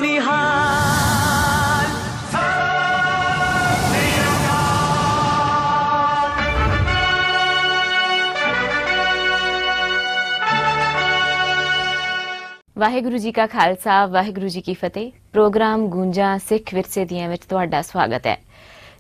निहाल। वाहिगुरु जी का खालसा वाहिगुरु जी की फतेह। प्रोग्राम गूंजा सिख विरसे दियां विच तुहाडा स्वागत है।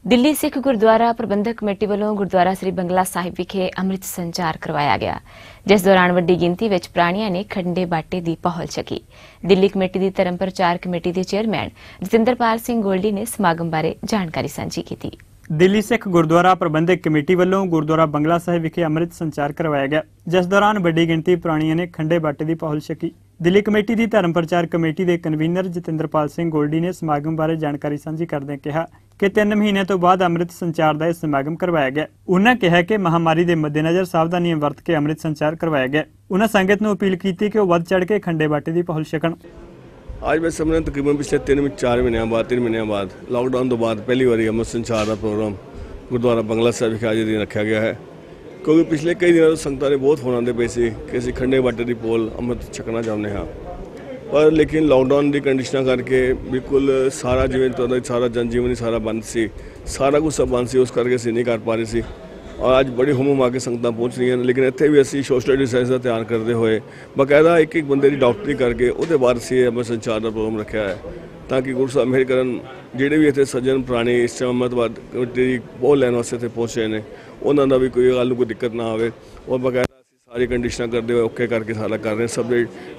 दिल्ली सिख गुरुद्वारा प्रबंधक कमेटी वालों गुरुद्वारा श्री बंगला साहिब विखे अमृत संचार करवाया गया, जिस दौरान वड्डी गिनती विच प्राणियां ने खंडे बाटे की पहल छकी। दिल्ली कमेटी की धर्म प्रचार कमेटी के चेयरमैन जतिंदरपाल सिंह गोल्डी ने समागम बारे जानकारी सांझी की। दिल्ली सिख गुरुद्वारा प्रबंधक कमेटी वालों गुरुद्वारा बंगला साहिब विखे अमृत संचार करवाया गया, जिस दौरान वड्डी गिनती प्राणियों ने खंडे बाटे की पहल छकी। दिल्ली कमेटी की धर्म प्रचार कमेटी के कन्वीनर जतिंदरपाल सिंह गोल्डी ने समागम बारे जानकारी सांझी करदे कहा कि 3 महीने तो बाद अमृत संचार का यह समागम करवाया गया। उन्होंने कहा कि महामारी के मद्देनजर सावधानियां वरत के अमृत संचार करवाया गया। उन्होंने संगत को अपील की कि वह वध चढ़ के खंडे बाटे की पहल छकण। आज मैं समझना तकरीबन पिछले 3 महीनों बाद लॉकडाउन तो बाद पहली बार अमृत संचार का प्रोग्राम गुरुद्वारा बंगला साहिब विखे आज दिन रखा गया है, क्योंकि पिछले कई दिनों संगतां ने बहुत फोन आते पे सी कि असीं खंडे बाटे की पोल अमृत छकना चाहते हाँ, पर लेकिन लॉकडाउन की कंडीशन करके बिल्कुल सारा जिवें सारा जनजीवन ही सारा बंद सी, सारा कुछ सब बंद सी, उस करके असीं नहीं कर पा रहे सी। और अज बड़ी हुम आ के संगतां पहुँच रही हैं, लेकिन इत्थे भी असीं सोशल डिस्टेंस का ध्यान करते हुए बाकायदा एक बंदे की डॉक्टरी करके उहदे बाद असीं अमृत संचार का प्रोग्राम रखा है, ताकि गुरु साहब मेहर करन जिहड़े भी इत्थे सज्जन प्राणी इस टाइम अमृतवाद की पोल लैन वास्ते इत्थे पहुंचे ने उन्हां दा भी कोई गल कोई दिक्कत ना आवे। और बाकायदा असीं सारी कंडीशन करते हुए ओके करके सारा कर रहे हैं, सब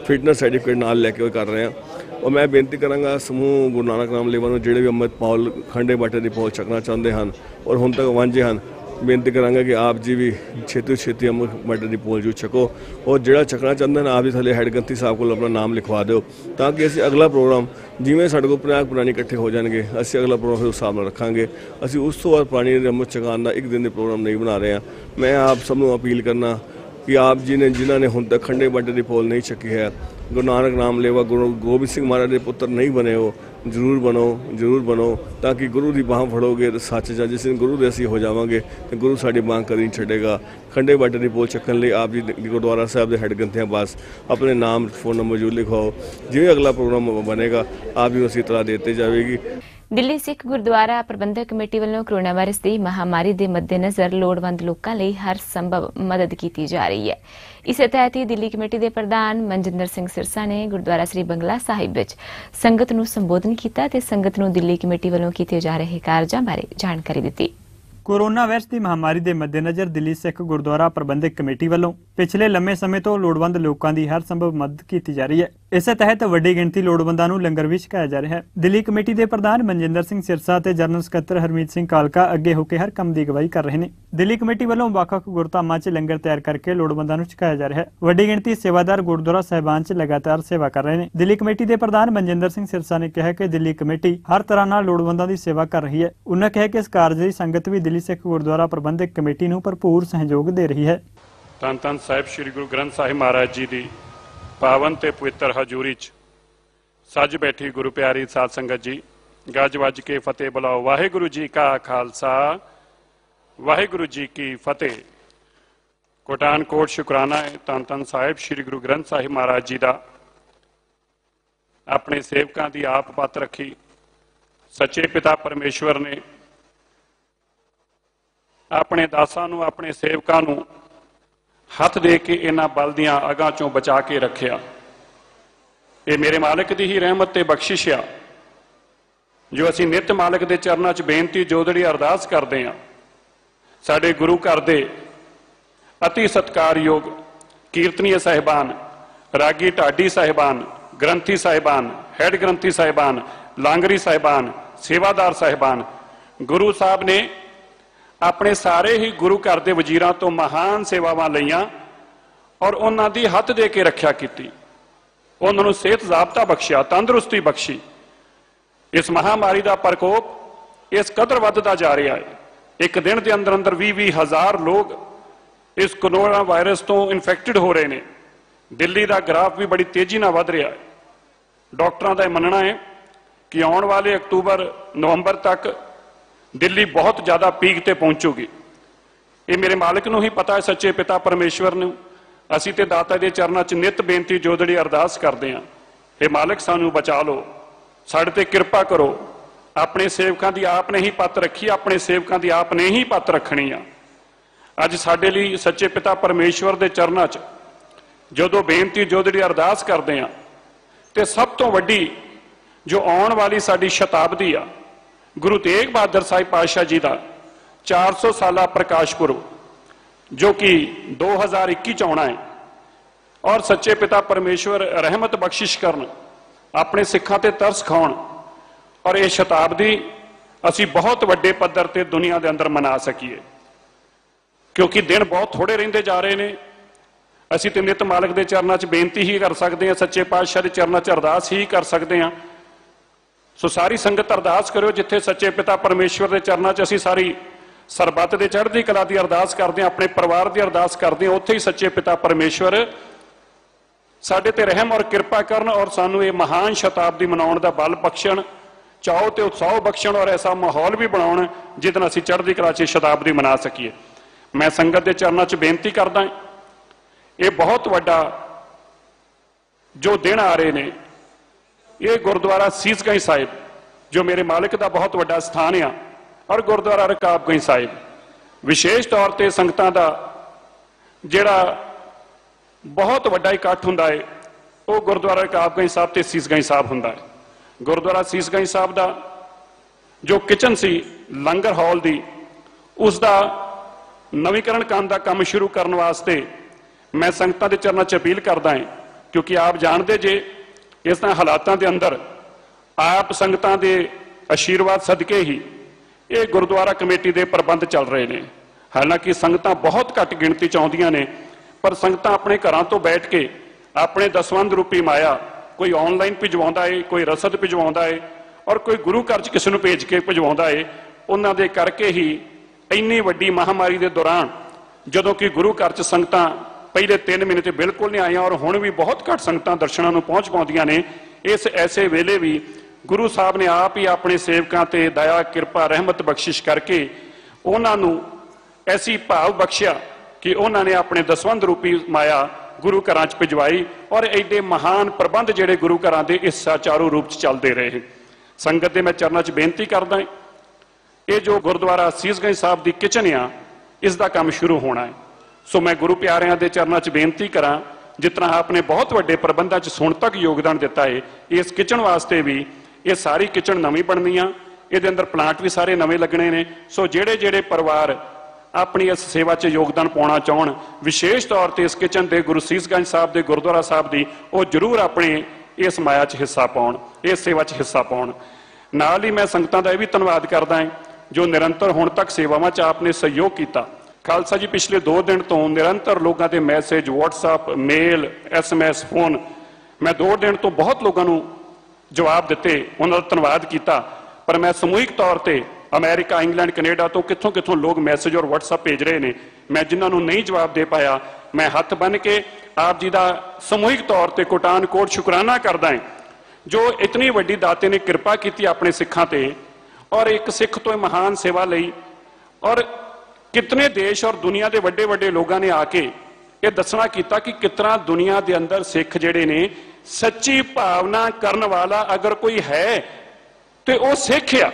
फिटनेस सर्टिफिकेट नाल लैके कर रहे हैं। और मैं बेनती करांगा समूह गुरु नानक नाम लेवा नूं जिहड़े भी अमृत पौल खंडे बाटे की पौल छकना चाहते हैं और हुण तक वांझे हैं, बेनती करांगा कि आप जी भी छेती छेती अमृत बाटे की पोल जू छको और जिहड़ा छकना चाहते हैं आप भी थले हैड गंती साहब को अपना नाम लिखवा दो, ताकि असीं अगला प्रोग्राम जिवें साडे कोल 50 प्राणी इकट्ठे हो जाएंगे असीं अगला प्रोग्राम उस हिसाब नाल रखांगे। असीं उस तो बाद प्राणी अमृत छकाण दा एक दिन के प्रोग्राम नहीं बना रहे हैं। मैं आप सबनों अपील करना कि आप जी ने जिन्होंने हुण तक खंडे बाटे की पोल नहीं छकी है, गुरु नानक नाम लेवा गुरु गोबिंद सिंह महाराज के पुत्र नहीं बने हो, जरूर बनो, ताकि गुरु की बांह फड़ोगे तो सच च जिस दिन गुरु दे असीं हो जावांगे तो गुरु साडी बांह कदी नहीं छड्डेगा। खंडे बाटे की पोल छकन लई आप जी गुरुद्वारा साहब के हैड ग्रंथियां पास अपने नाम फोन नंबर जरूर लिखवाओ, जिवें अगला प्रोग्राम बनेगा आप भी उसी तरह देते जाएगी। दिल्ली सिख गुरुद्वारा प्रबंधक कमेटी वालों कोरोना वायरस की महामारी के मद्देनजर लोड़वंद लोगों लिए हर संभव मदद की जा रही है। इस तहत ही दिल्ली कमेटी के प्रधान मनजिंदर सिंह सिरसा ने गुरुद्वारा श्री बंगला साहिब विच संगत नूं संबोधन किया ते संगत नूं दिल्ली कमेटी वालों किए जा रहे कार्यां बारे जानकारी दी। कोरोना वायरस की महामारी के मद्देनजर दिल्ली सिख गुरुद्वारा प्रबंधक कमेटी वालों पिछले लंबे समय तो लोड़वंद लोगों की हर संभव मदद की जा रही है। इस तहत वड्डी गिणती लोड़वंदां नूं लंगर भी छकाया जा रहा है। दिल्ली कमेटी के प्रधान मनजिंदर सिंह सिरसा ते जनरल सकत्तर हरमीत सिंह कालका अगे होकर हर काम की अगवाई कर रहे हैं। दिल्ली कमेटी वालों ਵੱਖ-ਵੱਖ गुरुधामां च लंगर तैयार करके लोड़वंदां नूं छकाया जा रहा है। वड्डी गिणती सेवादार गुरुद्वारा साहिबान च लगातार सेवा कर रहे हैं। दिल्ली कमेटी के प्रधान मनजिंदर सिंह सिरसा ने कहा कि दिल्ली कमेटी हर तरह नाल लोड़वंदां की सेवा कर रही है। उन्होंने कहा कि इस कार्य की संगत भी दिल्ली सिख गुरुद्वारा प्रबंधक कमेटी नूं भरपूर सहयोग दे रही है। धन धन साहिब श्री गुरु ग्रंथ साहिब महाराज जी की पावन ते पवित्र हजूरी च सज बैठी गुरु प्यारी साध संगत जी गज वज के फतेह बुलाओ। वाहिगुरु जी का खालसा वाहिगुरु जी की फतेह। कोटान कोट शुकराना है धन धन साहिब श्री गुरु ग्रंथ साहिब महाराज जी का अपने सेवकों की आप पत रखी। सच्चे पिता परमेश्वर ने अपने दासां नूं अपने सेवकां नूं हथ दे के इन्हां बल दियां अगां चों बचा के रखिया। ये मेरे मालिक की ही रहमत ते बख्शिश आ जो असीं नित मालिक के चरनां च बेनती जोदड़ी अरदास करते हैं। साडे गुरु घर दे अति सत्कारयोग कीर्तनीय साहिबान, रागी ढाडी साहिबान, ग्रंथी साहिबान, हैड ग्रंथी साहिबान, लांगरी साहिबान, सेवादार साहिबान, गुरु साहब ने अपने सारे ही गुरु घर के वजीरां तो महान सेवावां लईआं और उन्हां दी हथ दे के रखिया कीती। उन्होंने सेहत जाबता बख्शिया, तंदुरुस्ती बख्शी। इस महामारी का प्रकोप इस कदर वधदा जा रहा है। एक दिन के अंदर अंदर 20-20 हज़ार लोग इस कोरोना वायरस तो इन्फेक्टेड हो रहे हैं। दिल्ली का ग्राफ भी बड़ी तेजी नाल वध रहा है। डॉक्टरों का मनना है कि आने वाले अक्तूबर नवंबर तक दिल्ली बहुत ज़्यादा पीक ते पहुंचूगी। ये मेरे मालिक नूं ही पता है, सच्चे पिता परमेश्वर नूं। असीं ते दाता दे चरनां च नित बेनती जोदड़ी अरदास करते हैं, हे मालिक सानू बचा लो, ਸਾਡੇ ਤੇ ਕਿਰਪਾ ਕਰੋ। ਆਪਣੇ ਸੇਵਕਾਂ ਦੀ ਆਪ ਨੇ ਹੀ ਪੱਤ ਰੱਖੀ, ਆਪਣੇ ਸੇਵਕਾਂ ਦੀ ਆਪ ਨੇ ਹੀ ਪੱਤ ਰੱਖਣੀ ਆ। ਅੱਜ ਸਾਡੇ ਲਈ ਸੱਚੇ ਪਿਤਾ ਪਰਮੇਸ਼ਵਰ ਦੇ ਚਰਨਾਂ 'ਚ ਜਦੋਂ ਬੇਨਤੀ ਜੋ ਜਿਹੜੀ ਅਰਦਾਸ ਕਰਦੇ ਆ, ਤੇ ਸਭ ਤੋਂ ਵੱਡੀ ਜੋ ਆਉਣ ਵਾਲੀ ਸਾਡੀ ਸ਼ਤਾਬਦੀ ਆ, ਗੁਰੂ ਤੇਗ ਬਹਾਦਰ ਸਾਹਿਬ ਪਾਤਸ਼ਾਹ ਜੀ ਦਾ 400 ਸਾਲਾ ਪ੍ਰਕਾਸ਼ ਪੁਰਬ, ਜੋ ਕਿ 2021 ਚ ਆਉਣਾ ਹੈ, ਔਰ ਸੱਚੇ ਪਿਤਾ ਪਰਮੇਸ਼ਵਰ ਰਹਿਮਤ ਬਖਸ਼ਿਸ਼ ਕਰਨ, ਆਪਣੇ ਸਿੱਖਾਂ ਤੇ ਤਰਸ ਖਾਉਣ, ਔਰ ਇਹ ਸ਼ਤਾਬਦੀ ਅਸੀਂ ਬਹੁਤ ਵੱਡੇ ਪੱਧਰ ਤੇ ਦੁਨੀਆ ਦੇ ਅੰਦਰ ਮਨਾ ਸਕੀਏ। ਕਿਉਂਕਿ ਦਿਨ ਬਹੁਤ ਥੋੜੇ ਰਹਿੰਦੇ ਜਾ ਰਹੇ ਨੇ। ਅਸੀਂ ਤੇ ਨਿਤ ਮਾਲਕ ਦੇ ਚਰਨਾਂ 'ਚ ਬੇਨਤੀ ਹੀ ਕਰ ਸਕਦੇ ਹਾਂ, ਸੱਚੇ ਪਾਤਸ਼ਾਹ ਦੇ ਚਰਨਾਂ 'ਚ ਅਰਦਾਸ ਹੀ ਕਰ ਸਕਦੇ ਹਾਂ। ਸੋ ਸਾਰੀ ਸੰਗਤ ਅਰਦਾਸ ਕਰਿਓ, ਜਿੱਥੇ ਸੱਚੇ ਪਿਤਾ ਪਰਮੇਸ਼ਵਰ ਦੇ ਚਰਨਾਂ 'ਚ ਅਸੀਂ ਸਾਰੀ ਸਰਬੱਤ ਦੇ ਚੜ੍ਹਦੀ ਕਲਾ ਦੀ ਅਰਦਾਸ ਕਰਦੇ ਹਾਂ, ਆਪਣੇ ਪਰਿਵਾਰ ਦੀ ਅਰਦਾਸ ਕਰਦੇ ਹਾਂ, ਉੱਥੇ ਹੀ ਸੱਚੇ ਪਿਤਾ ਪਰਮੇਸ਼ਵਰ ਸਾਡੇ ਤੇ ਰਹਿਮ ਔਰ ਕਿਰਪਾ ਕਰਨ, ਔਰ ਸਾਨੂੰ ਇਹ ਮਹਾਨ ਸ਼ਤਾਬਦੀ ਮਨਾਉਣ ਦਾ ਬਲ ਬਖਸ਼ਣ, ਚਾਓ ਤੇ ਉਤਸ਼ਾਹ ਬਖਸ਼ਣ, ਔਰ ਐਸਾ ਮਾਹੌਲ ਵੀ ਬਣਾਉਣ ਜਿਹਦੇ ਨਾਲ ਅਸੀਂ ਚੜ੍ਹਦੀ ਕਲਾ 'ਚ ਸ਼ਤਾਬਦੀ ਮਨਾ ਸਕੀਏ। ਮੈਂ ਸੰਗਤ ਦੇ ਚਰਨਾਂ 'ਚ ਬੇਨਤੀ ਕਰਦਾ, ਇਹ ਬਹੁਤ ਵੱਡਾ ਜੋ ਦਿਨ ਆ ਰਹੇ ਨੇ, ਇਹ ਗੁਰਦੁਆਰਾ ਸੀਸਗੰਜ ਸਾਹਿਬ ਜੋ ਮੇਰੇ ਮਾਲਕ ਦਾ ਬਹੁਤ ਵੱਡਾ ਸਥਾਨ ਆ, ਔਰ ਗੁਰਦੁਆਰਾ ਰਕਾਬਗੰਜ ਸਾਹਿਬ ਵਿਸ਼ੇਸ਼ ਤੌਰ ਤੇ ਸੰਗਤਾਂ ਦਾ ਜਿਹੜਾ ਬਹੁਤ ਵੱਡਾ ਇਕੱਠ ਹੁੰਦਾ ਹੈ, ਉਹ ਗੁਰਦੁਆਰਾ ਰਕਾਬਗੰਜ ਸਾਹਿਬ ਤੇ ਸੀਸਗੰਜ ਸਾਹਿਬ ਹੁੰਦਾ ਹੈ। ਗੁਰਦੁਆਰਾ ਸੀਸਗੰਜ ਸਾਹਿਬ ਦਾ ਜੋ ਕਿਚਨ ਸੀ ਲੰਗਰ ਹਾਲ ਦੀ, ਉਸ ਦਾ ਨਵੀਕਰਨ ਕੰਮ ਦਾ ਕੰਮ ਸ਼ੁਰੂ ਕਰਨ ਵਾਸਤੇ ਮੈਂ ਸੰਗਤਾਂ ਦੇ ਚਰਨਾਂ 'ਚ ਅਪੀਲ ਕਰਦਾ ਹਾਂ, ਕਿਉਂਕਿ ਆਪ ਜਾਣਦੇ ਜੇ ਇਸ ਤਰ੍ਹਾਂ ਹਾਲਾਤਾਂ ਦੇ ਅੰਦਰ ਆਪ ਸੰਗਤਾਂ ਦੇ ਆਸ਼ੀਰਵਾਦ ਸਦਕੇ ਹੀ ਇਹ ਗੁਰਦੁਆਰਾ ਕਮੇਟੀ ਦੇ ਪ੍ਰਬੰਧ ਚੱਲ ਰਹੇ ਨੇ। ਹਾਲਾਂਕਿ ਸੰਗਤਾਂ ਬਹੁਤ ਘੱਟ ਗਿਣਤੀ 'ਚ ਆਉਂਦੀਆਂ ਨੇ, ਪਰ ਸੰਗਤਾਂ ਆਪਣੇ ਘਰਾਂ ਤੋਂ ਬੈਠ ਕੇ ਆਪਣੇ ਦਸਵੰਧ ਰੂਪੀ ਮਾਇਆ ਕੋਈ ਆਨਲਾਈਨ ਭਿਜਵਾਉਂਦਾ ਏ, ਕੋਈ ਰਸਦ ਭਿਜਵਾਉਂਦਾ ਏ, ਔਰ ਕੋਈ ਗੁਰੂ ਘਰ 'ਚ ਕਿਸੇ ਨੂੰ ਭੇਜ ਕੇ ਭਿਜਵਾਉਂਦਾ ਏ। ਉਹਨਾਂ ਦੇ ਕਰਕੇ ਹੀ ਇੰਨੀ ਵੱਡੀ ਮਹਾਮਾਰੀ ਦੇ ਦੌਰਾਨ, ਜਦੋਂ ਕਿ ਗੁਰੂ ਘਰ 'ਚ ਸੰਗਤਾਂ ਪਹਿਲੇ 3 ਮਹੀਨੇ ਤੇ ਬਿਲਕੁਲ ਨਹੀਂ ਆਈਆਂ, ਔਰ ਹੁਣ ਵੀ ਬਹੁਤ ਘੱਟ ਸੰਗਤਾਂ ਦਰਸ਼ਨਾਂ ਨੂੰ ਪਹੁੰਚ ਪਾਉਂਦੀਆਂ ਨੇ, ਇਸ ਐਸੇ ਵੇਲੇ ਵੀ ਗੁਰੂ ਸਾਹਿਬ ਨੇ ਆਪ ਹੀ ਆਪਣੇ ਸੇਵਕਾਂ ਤੇ ਦਇਆ ਕਿਰਪਾ ਰਹਿਮਤ ਬਖਸ਼ਿਸ਼ ਕਰਕੇ ਉਹਨਾਂ ਨੂੰ ਐਸੀ ਭਾਵ ਬਖਸ਼ਿਆ ਕਿ ਉਹਨਾਂ ਨੇ ਆਪਣੇ ਦਸਵੰਧ ਰੂਪੀ ਮਾਇਆ ਗੁਰੂ ਘਰਾਂ 'ਚ ਭਿਜਵਾਈ, ਔਰ ਐਡੇ ਮਹਾਨ ਪ੍ਰਬੰਧ ਜਿਹੜੇ ਗੁਰੂ ਘਰਾਂ ਦੇ ਇਸ ਚਾਰੂ ਰੂਪ 'ਚ ਚੱਲਦੇ ਰਹੇ। ਸੰਗਤ ਦੇ ਮੈਂ ਚਰਨਾਂ 'ਚ ਬੇਨਤੀ ਕਰਦਾ, ਇਹ ਜੋ ਗੁਰਦੁਆਰਾ ਸੀਸਗੰਜ ਸਾਹਿਬ ਦੀ ਕਿਚਨ ਆ, ਇਸ ਦਾ ਕੰਮ ਸ਼ੁਰੂ ਹੋਣਾ ਹੈ। ਸੋ ਮੈਂ ਗੁਰੂ ਪਿਆਰਿਆਂ ਦੇ ਚਰਨਾਂ 'ਚ ਬੇਨਤੀ ਕਰਾਂ, ਜਿਸ ਤਰ੍ਹਾਂ ਆਪਨੇ ਬਹੁਤ ਵੱਡੇ ਪ੍ਰਬੰਧਾਂ 'ਚ ਹੁਣ ਤੱਕ ਯੋਗਦਾਨ ਦਿੱਤਾ ਹੈ, ਇਸ ਕਿਚਨ ਵਾਸਤੇ ਵੀ ਇਹ ਸਾਰੀ ਕਿਚਨ ਨਵੀਂ ਬਣਨੀ ਆ, ਇਹਦੇ ਅੰਦਰ ਪਲਾਂਟ ਵੀ ਸਾਰੇ ਨਵੇਂ ਲੱਗਣੇ ਨੇ। ਸੋ ਜਿਹੜੇ ਜਿਹੜੇ ਪਰਿਵਾਰ ਆਪਣੀ ਇਸ ਸੇਵਾ 'ਚ ਯੋਗਦਾਨ ਪਾਉਣਾ ਚਾਹਣ, ਵਿਸ਼ੇਸ਼ ਤੌਰ ਤੇ ਇਸ ਕਿਚਨ ਦੇ ਗੁਰੂ ਸੀਸਗੰਜ ਸਾਹਿਬ ਦੇ ਗੁਰਦੁਆਰਾ ਸਾਹਿਬ ਦੀ, ਉਹ ਜ਼ਰੂਰ ਆਪਣੇ ਇਸ ਮਾਇਆ 'ਚ ਹਿੱਸਾ ਪਾਉਣ, ਇਸ ਸੇਵਾ 'ਚ ਹਿੱਸਾ ਪਾਉਣ। ਨਾਲ ਹੀ ਮੈਂ ਸੰਗਤਾਂ ਦਾ ਇਹ ਵੀ ਧੰਨਵਾਦ ਕਰਦਾ ਹਾਂ ਜੋ ਨਿਰੰਤਰ ਹੁਣ ਤੱਕ ਸੇਵਾਵਾਂ 'ਚ ਆਪਨੇ ਸਹਿਯੋਗ ਕੀਤਾ। ਖਾਲਸਾ ਜੀ ਪਿਛਲੇ 2 ਦਿਨ ਤੋਂ ਨਿਰੰਤਰ ਲੋਕਾਂ ਦੇ ਮੈਸੇਜ, WhatsApp, ਮੇਲ, SMS, ਫੋਨ, ਮੈਂ 2 ਦਿਨ ਤੋਂ ਬਹੁਤ ਲੋਕਾਂ ਨੂੰ ਜਵਾਬ ਦਿੱਤੇ, ਉਹਨਾਂ ਦਾ ਧੰਨਵਾਦ ਕੀਤਾ। ਪਰ ਮੈਂ ਸਮੂਹਿਕ ਤੌਰ ਤੇ ਅਮਰੀਕਾ, ਇੰਗਲੈਂਡ, ਕੈਨੇਡਾ ਤੋਂ ਕਿੱਥੋਂ ਕਿੱਥੋਂ ਲੋਕ ਮੈਸੇਜ ਔਰ WhatsApp ਭੇਜ ਰਹੇ ਨੇ, ਮੈਂ ਜਿਨ੍ਹਾਂ ਨੂੰ ਨਹੀਂ ਜਵਾਬ ਦੇ ਪਾਇਆ, ਮੈਂ ਹੱਥ ਬੰਨ੍ਹ ਕੇ ਆਪ ਜੀ ਦਾ ਸਮੂਹਿਕ ਤੌਰ ਤੇ ਕੋਟਾਨ ਕੋਟ ਸ਼ੁਕਰਾਨਾ ਕਰਦਾ ਹਾਂ ਜੋ ਇਤਨੀ ਵੱਡੀ ਦਾਤੇ ਨੇ ਕਿਰਪਾ ਕੀਤੀ ਆਪਣੇ ਸਿੱਖਾਂ ਤੇ, ਔਰ ਇੱਕ ਸਿੱਖ ਤੋਂ ਮਹਾਨ ਸੇਵਾ ਲਈ, ਔਰ ਕਿਤਨੇ ਦੇਸ਼ ਔਰ ਦੁਨੀਆ ਦੇ ਵੱਡੇ ਵੱਡੇ ਲੋਕਾਂ ਨੇ ਆ ਕੇ ਇਹ ਦੱਸਣਾ ਕੀਤਾ ਕਿ ਕਿਸ ਤਰ੍ਹਾਂ ਦੁਨੀਆ ਦੇ ਅੰਦਰ ਸਿੱਖ ਜਿਹੜੇ ਨੇ ਸੱਚੀ ਭਾਵਨਾ ਕਰਨ ਵਾਲਾ ਅਗਰ ਕੋਈ ਹੈ ਤੇ ਉਹ ਸਿੱਖ ਆ।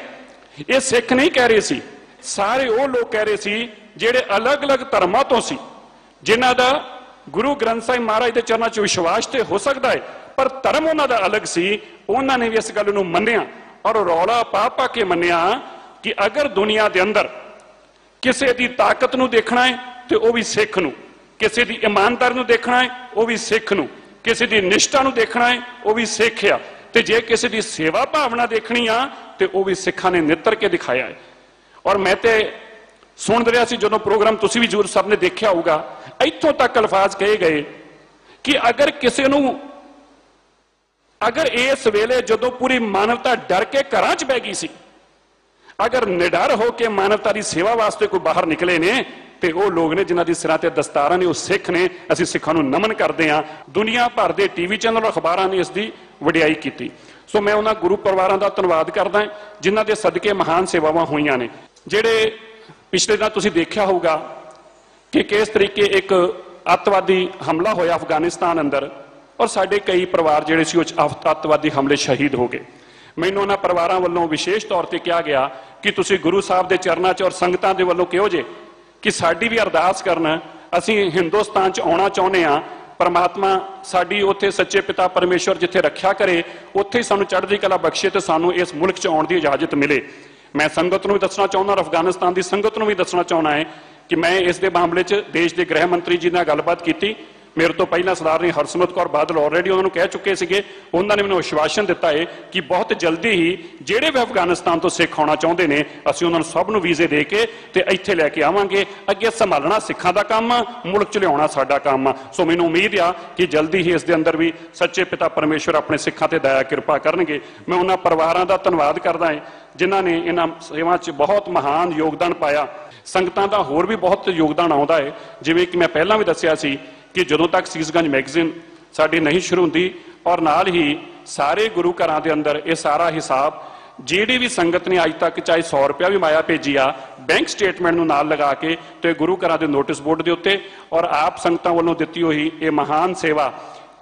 ਇਹ ਸਿੱਖ ਨਹੀਂ ਕਹਿ ਰਹੇ ਸੀ, ਸਾਰੇ ਉਹ ਲੋਕ ਕਹਿ ਰਹੇ ਸੀ ਜਿਹੜੇ ਅਲੱਗ-ਅਲੱਗ ਧਰਮਾਂ ਤੋਂ ਸੀ, ਜਿਨ੍ਹਾਂ ਦਾ ਗੁਰੂ ਗ੍ਰੰਥ ਸਾਹਿਬ ਮਹਾਰਾਜ ਦੇ ਚਰਨਾਂ 'ਚ ਵਿਸ਼ਵਾਸ ਤੇ ਹੋ ਸਕਦਾ ਹੈ, ਪਰ ਧਰਮ ਉਹਨਾਂ ਦਾ ਅਲੱਗ ਸੀ। ਉਹਨਾਂ ਨੇ ਵੀ ਇਸ ਗੱਲ ਨੂੰ ਮੰਨਿਆ ਔਰ ਰੌਲਾ ਪਾ ਕੇ ਮੰਨਿਆ ਕਿ ਅਗਰ ਦੁਨੀਆ ਦੇ ਅੰਦਰ ਕਿਸੇ ਦੀ ਤਾਕਤ ਨੂੰ ਦੇਖਣਾ ਹੈ ਤੇ ਉਹ ਵੀ ਸਿੱਖ ਨੂੰ, ਕਿਸੇ ਦੀ ਇਮਾਨਦਾਰੀ ਨੂੰ ਦੇਖਣਾ ਹੈ ਉਹ ਵੀ ਸਿੱਖ ਨੂੰ, ਕਿਸੇ ਦੀ ਨਿਸ਼ਠਾ ਨੂੰ ਦੇਖਣਾ ਹੈ ਉਹ ਵੀ ਸਿੱਖ ਆ, ਤੇ ਜੇ ਕਿਸੇ ਦੀ ਸੇਵਾ ਭਾਵਨਾ ਦੇਖਣੀ ਆ ਤੇ ਉਹ ਵੀ ਸਿੱਖਾਂ ਨੇ ਨਿੱਤਰ ਕੇ ਦਿਖਾਇਆ ਹੈ। ਔਰ ਮੈਂ ਤੇ ਸੁਣ ਰਿਹਾ ਸੀ ਜਦੋਂ ਪ੍ਰੋਗਰਾਮ ਤੁਸੀਂ ਵੀ ਜ਼ਰੂਰ ਸਭ ਨੇ ਦੇਖਿਆ ਹੋਊਗਾ, ਇੱਥੋਂ ਤੱਕ ਅਲਫਾਜ਼ ਕਹੇ ਗਏ ਕਿ ਅਗਰ ਕਿਸੇ ਨੂੰ, ਅਗਰ ਇਸ ਵੇਲੇ ਜਦੋਂ ਪੂਰੀ ਮਾਨਵਤਾ ਡਰ ਕੇ ਘਰਾਂ 'ਚ ਬਹਿ ਗਈ ਸੀ, ਅਗਰ ਨਿਡਰ ਹੋ ਕੇ ਮਾਨਵਤਾ ਦੀ ਸੇਵਾ ਵਾਸਤੇ ਕੋਈ ਬਾਹਰ ਨਿਕਲੇ ਨੇ ਤੇ ਉਹ ਲੋਕ ਨੇ ਜਿਨ੍ਹਾਂ ਦੀ ਸਿਰਾਂ ਤੇ ਦਸਤਾਰਾਂ ਨੇ, ਉਹ ਸਿੱਖ ਨੇ। ਅਸੀਂ ਸਿੱਖਾਂ ਨੂੰ ਨਮਨ ਕਰਦੇ ਹਾਂ। ਦੁਨੀਆ ਭਰ ਦੇ TV ਚੈਨਲ, ਅਖਬਾਰਾਂ ਨੇ ਇਸ ਦੀ ਵਡਿਆਈ ਕੀਤੀ। ਸੋ ਮੈਂ ਉਹਨਾਂ ਗੁਰੂ ਪਰਿਵਾਰਾਂ ਦਾ ਧੰਨਵਾਦ ਕਰਦਾ ਜਿਨ੍ਹਾਂ ਦੇ ਸਦਕੇ ਮਹਾਨ ਸੇਵਾਵਾਂ ਹੋਈਆਂ ਨੇ। ਜਿਹੜੇ ਪਿਛਲੇ ਦਿਨ ਤੁਸੀਂ ਦੇਖਿਆ ਹੋਊਗਾ ਕਿ ਕਿਸ ਤਰੀਕੇ ਇੱਕ ਅੱਤਵਾਦੀ ਹਮਲਾ ਹੋਇਆ ਅਫਗਾਨਿਸਤਾਨ ਅੰਦਰ, ਔਰ ਸਾਡੇ ਕਈ ਪਰਿਵਾਰ ਜਿਹੜੇ ਸੀ ਉਹ ਅੱਤਵਾਦੀ ਹਮਲੇ ਸ਼ਹੀਦ ਹੋ ਗਏ। ਮੈਨੂੰ ਉਹਨਾਂ ਪਰਿਵਾਰਾਂ ਵੱਲੋਂ ਵਿਸ਼ੇਸ਼ ਤੌਰ ਤੇ ਕਿਹਾ ਗਿਆ ਕਿ ਤੁਸੀਂ ਗੁਰੂ ਸਾਹਿਬ ਦੇ ਚਰਨਾਂ 'ਚ ਔਰ ਸੰਗਤਾਂ ਦੇ ਵੱਲੋਂ ਕਿਹੋ ਜੇ ਕਿ ਸਾਡੀ ਵੀ ਅਰਦਾਸ ਕਰਨ, ਅਸੀਂ ਹਿੰਦੁਸਤਾਨ 'ਚ ਆਉਣਾ ਚਾਹੁੰਦੇ ਹਾਂ, ਪਰਮਾਤਮਾ ਸਾਡੀ ਉੱਥੇ ਸੱਚੇ ਪਿਤਾ ਪਰਮੇਸ਼ਵਰ ਜਿੱਥੇ ਰੱਖਿਆ ਕਰੇ ਉੱਥੇ ਹੀ ਸਾਨੂੰ ਚੜ੍ਹਦੀ ਕਲਾ ਬਖਸ਼ੇ ਤੇ ਸਾਨੂੰ ਇਸ ਮੁਲਕ 'ਚ ਆਉਣ ਦੀ ਇਜਾਜ਼ਤ ਮਿਲੇ। ਮੈਂ ਸੰਗਤ ਨੂੰ ਵੀ ਦੱਸਣਾ ਚਾਹੁੰਦਾ, ਅਫਗਾਨਿਸਤਾਨ ਦੀ ਸੰਗਤ ਨੂੰ ਵੀ ਦੱਸਣਾ ਚਾਹੁੰਦਾ ਹੈ ਕਿ ਮੈਂ ਇਸ ਦੇ ਮਾਮਲੇ 'ਚ ਦੇਸ਼ ਦੇ ਗ੍ਰਹਿ ਮੰਤਰੀ ਜੀ ਨਾਲ ਗੱਲਬਾਤ ਕੀਤੀ। ਮੇਰੇ ਤੋਂ ਪਹਿਲਾਂ ਸਰਦਾਰਨੀ ਹਰਸਿਮਰਤ ਕੌਰ ਬਾਦਲ ਆਲਰੇਡੀ ਉਹਨਾਂ ਨੂੰ ਕਹਿ ਚੁੱਕੇ ਸੀਗੇ। ਉਹਨਾਂ ਨੇ ਮੈਨੂੰ ਵਿਸ਼ਵਾਸਨ ਦਿੱਤਾ ਹੈ ਕਿ ਬਹੁਤ ਜਲਦੀ ਹੀ ਜਿਹੜੇ ਵੀ ਅਫਗਾਨਿਸਤਾਨ ਤੋਂ ਸਿੱਖ ਆਉਣਾ ਚਾਹੁੰਦੇ ਨੇ ਅਸੀਂ ਉਹਨਾਂ ਨੂੰ ਸਭ ਨੂੰ ਵੀਜ਼ੇ ਦੇ ਕੇ ਤੇ ਇੱਥੇ ਲੈ ਕੇ ਆਵਾਂਗੇ। ਅੱਗੇ ਸੰਭਾਲਣਾ ਸਿੱਖਾਂ ਦਾ ਕੰਮ ਆ, ਮੁਲਕ 'ਚ ਲਿਆਉਣਾ ਸਾਡਾ ਕੰਮ ਆ। ਸੋ ਮੈਨੂੰ ਉਮੀਦ ਆ ਕਿ ਜਲਦੀ ਹੀ ਇਸ ਦੇ ਅੰਦਰ ਵੀ ਸੱਚੇ ਪਿਤਾ ਪਰਮੇਸ਼ਵਰ ਆਪਣੇ ਸਿੱਖਾਂ ਤੇ ਦਇਆ ਕਿਰਪਾ ਕਰਨਗੇ। ਮੈਂ ਉਹਨਾਂ ਪਰਿਵਾਰਾਂ ਦਾ ਧੰਨਵਾਦ ਕਰਦਾ ਹਾਂ ਜਿਨ੍ਹਾਂ ਨੇ ਇਹਨਾਂ ਸੇਵਾ 'ਚ ਬਹੁਤ ਮਹਾਨ ਯੋਗਦਾਨ ਪਾਇਆ। ਸੰਗਤਾਂ ਦਾ ਹੋਰ ਵੀ ਬਹੁਤ ਯੋਗਦਾਨ ਆਉਂਦਾ ਹੈ, ਜਿਵੇਂ ਕਿ ਮੈਂ ਪਹਿਲਾਂ ਵੀ ਦੱਸਿਆ ਸੀ ਕਿ ਜਦੋਂ ਤੱਕ ਸੀਸਗੰਜ ਮੈਗਜ਼ੀਨ ਸਾਡੀ ਨਹੀਂ ਸ਼ੁਰੂ ਹੁੰਦੀ ਔਰ ਨਾਲ ਹੀ ਸਾਰੇ ਗੁਰੂ ਘਰਾਂ ਦੇ ਅੰਦਰ ਇਹ ਸਾਰਾ ਹਿਸਾਬ ਜਿਹੜੀ ਵੀ ਸੰਗਤ ਨੇ ਅੱਜ ਤੱਕ ਚਾਹੇ 100 ਰੁਪਇਆ ਵੀ ਮਾਇਆ ਭੇਜੀ ਆ ਬੈਂਕ ਸਟੇਟਮੈਂਟ ਨੂੰ ਨਾਲ ਲਗਾ ਕੇ ਤੇ ਗੁਰੂ ਘਰਾਂ ਦੇ ਨੋਟਿਸ ਬੋਰਡ ਦੇ ਉੱਤੇ ਔਰ ਆਪ ਸੰਗਤਾਂ ਵੱਲੋਂ ਦਿੱਤੀ ਹੋਈ ਇਹ ਮਹਾਨ ਸੇਵਾ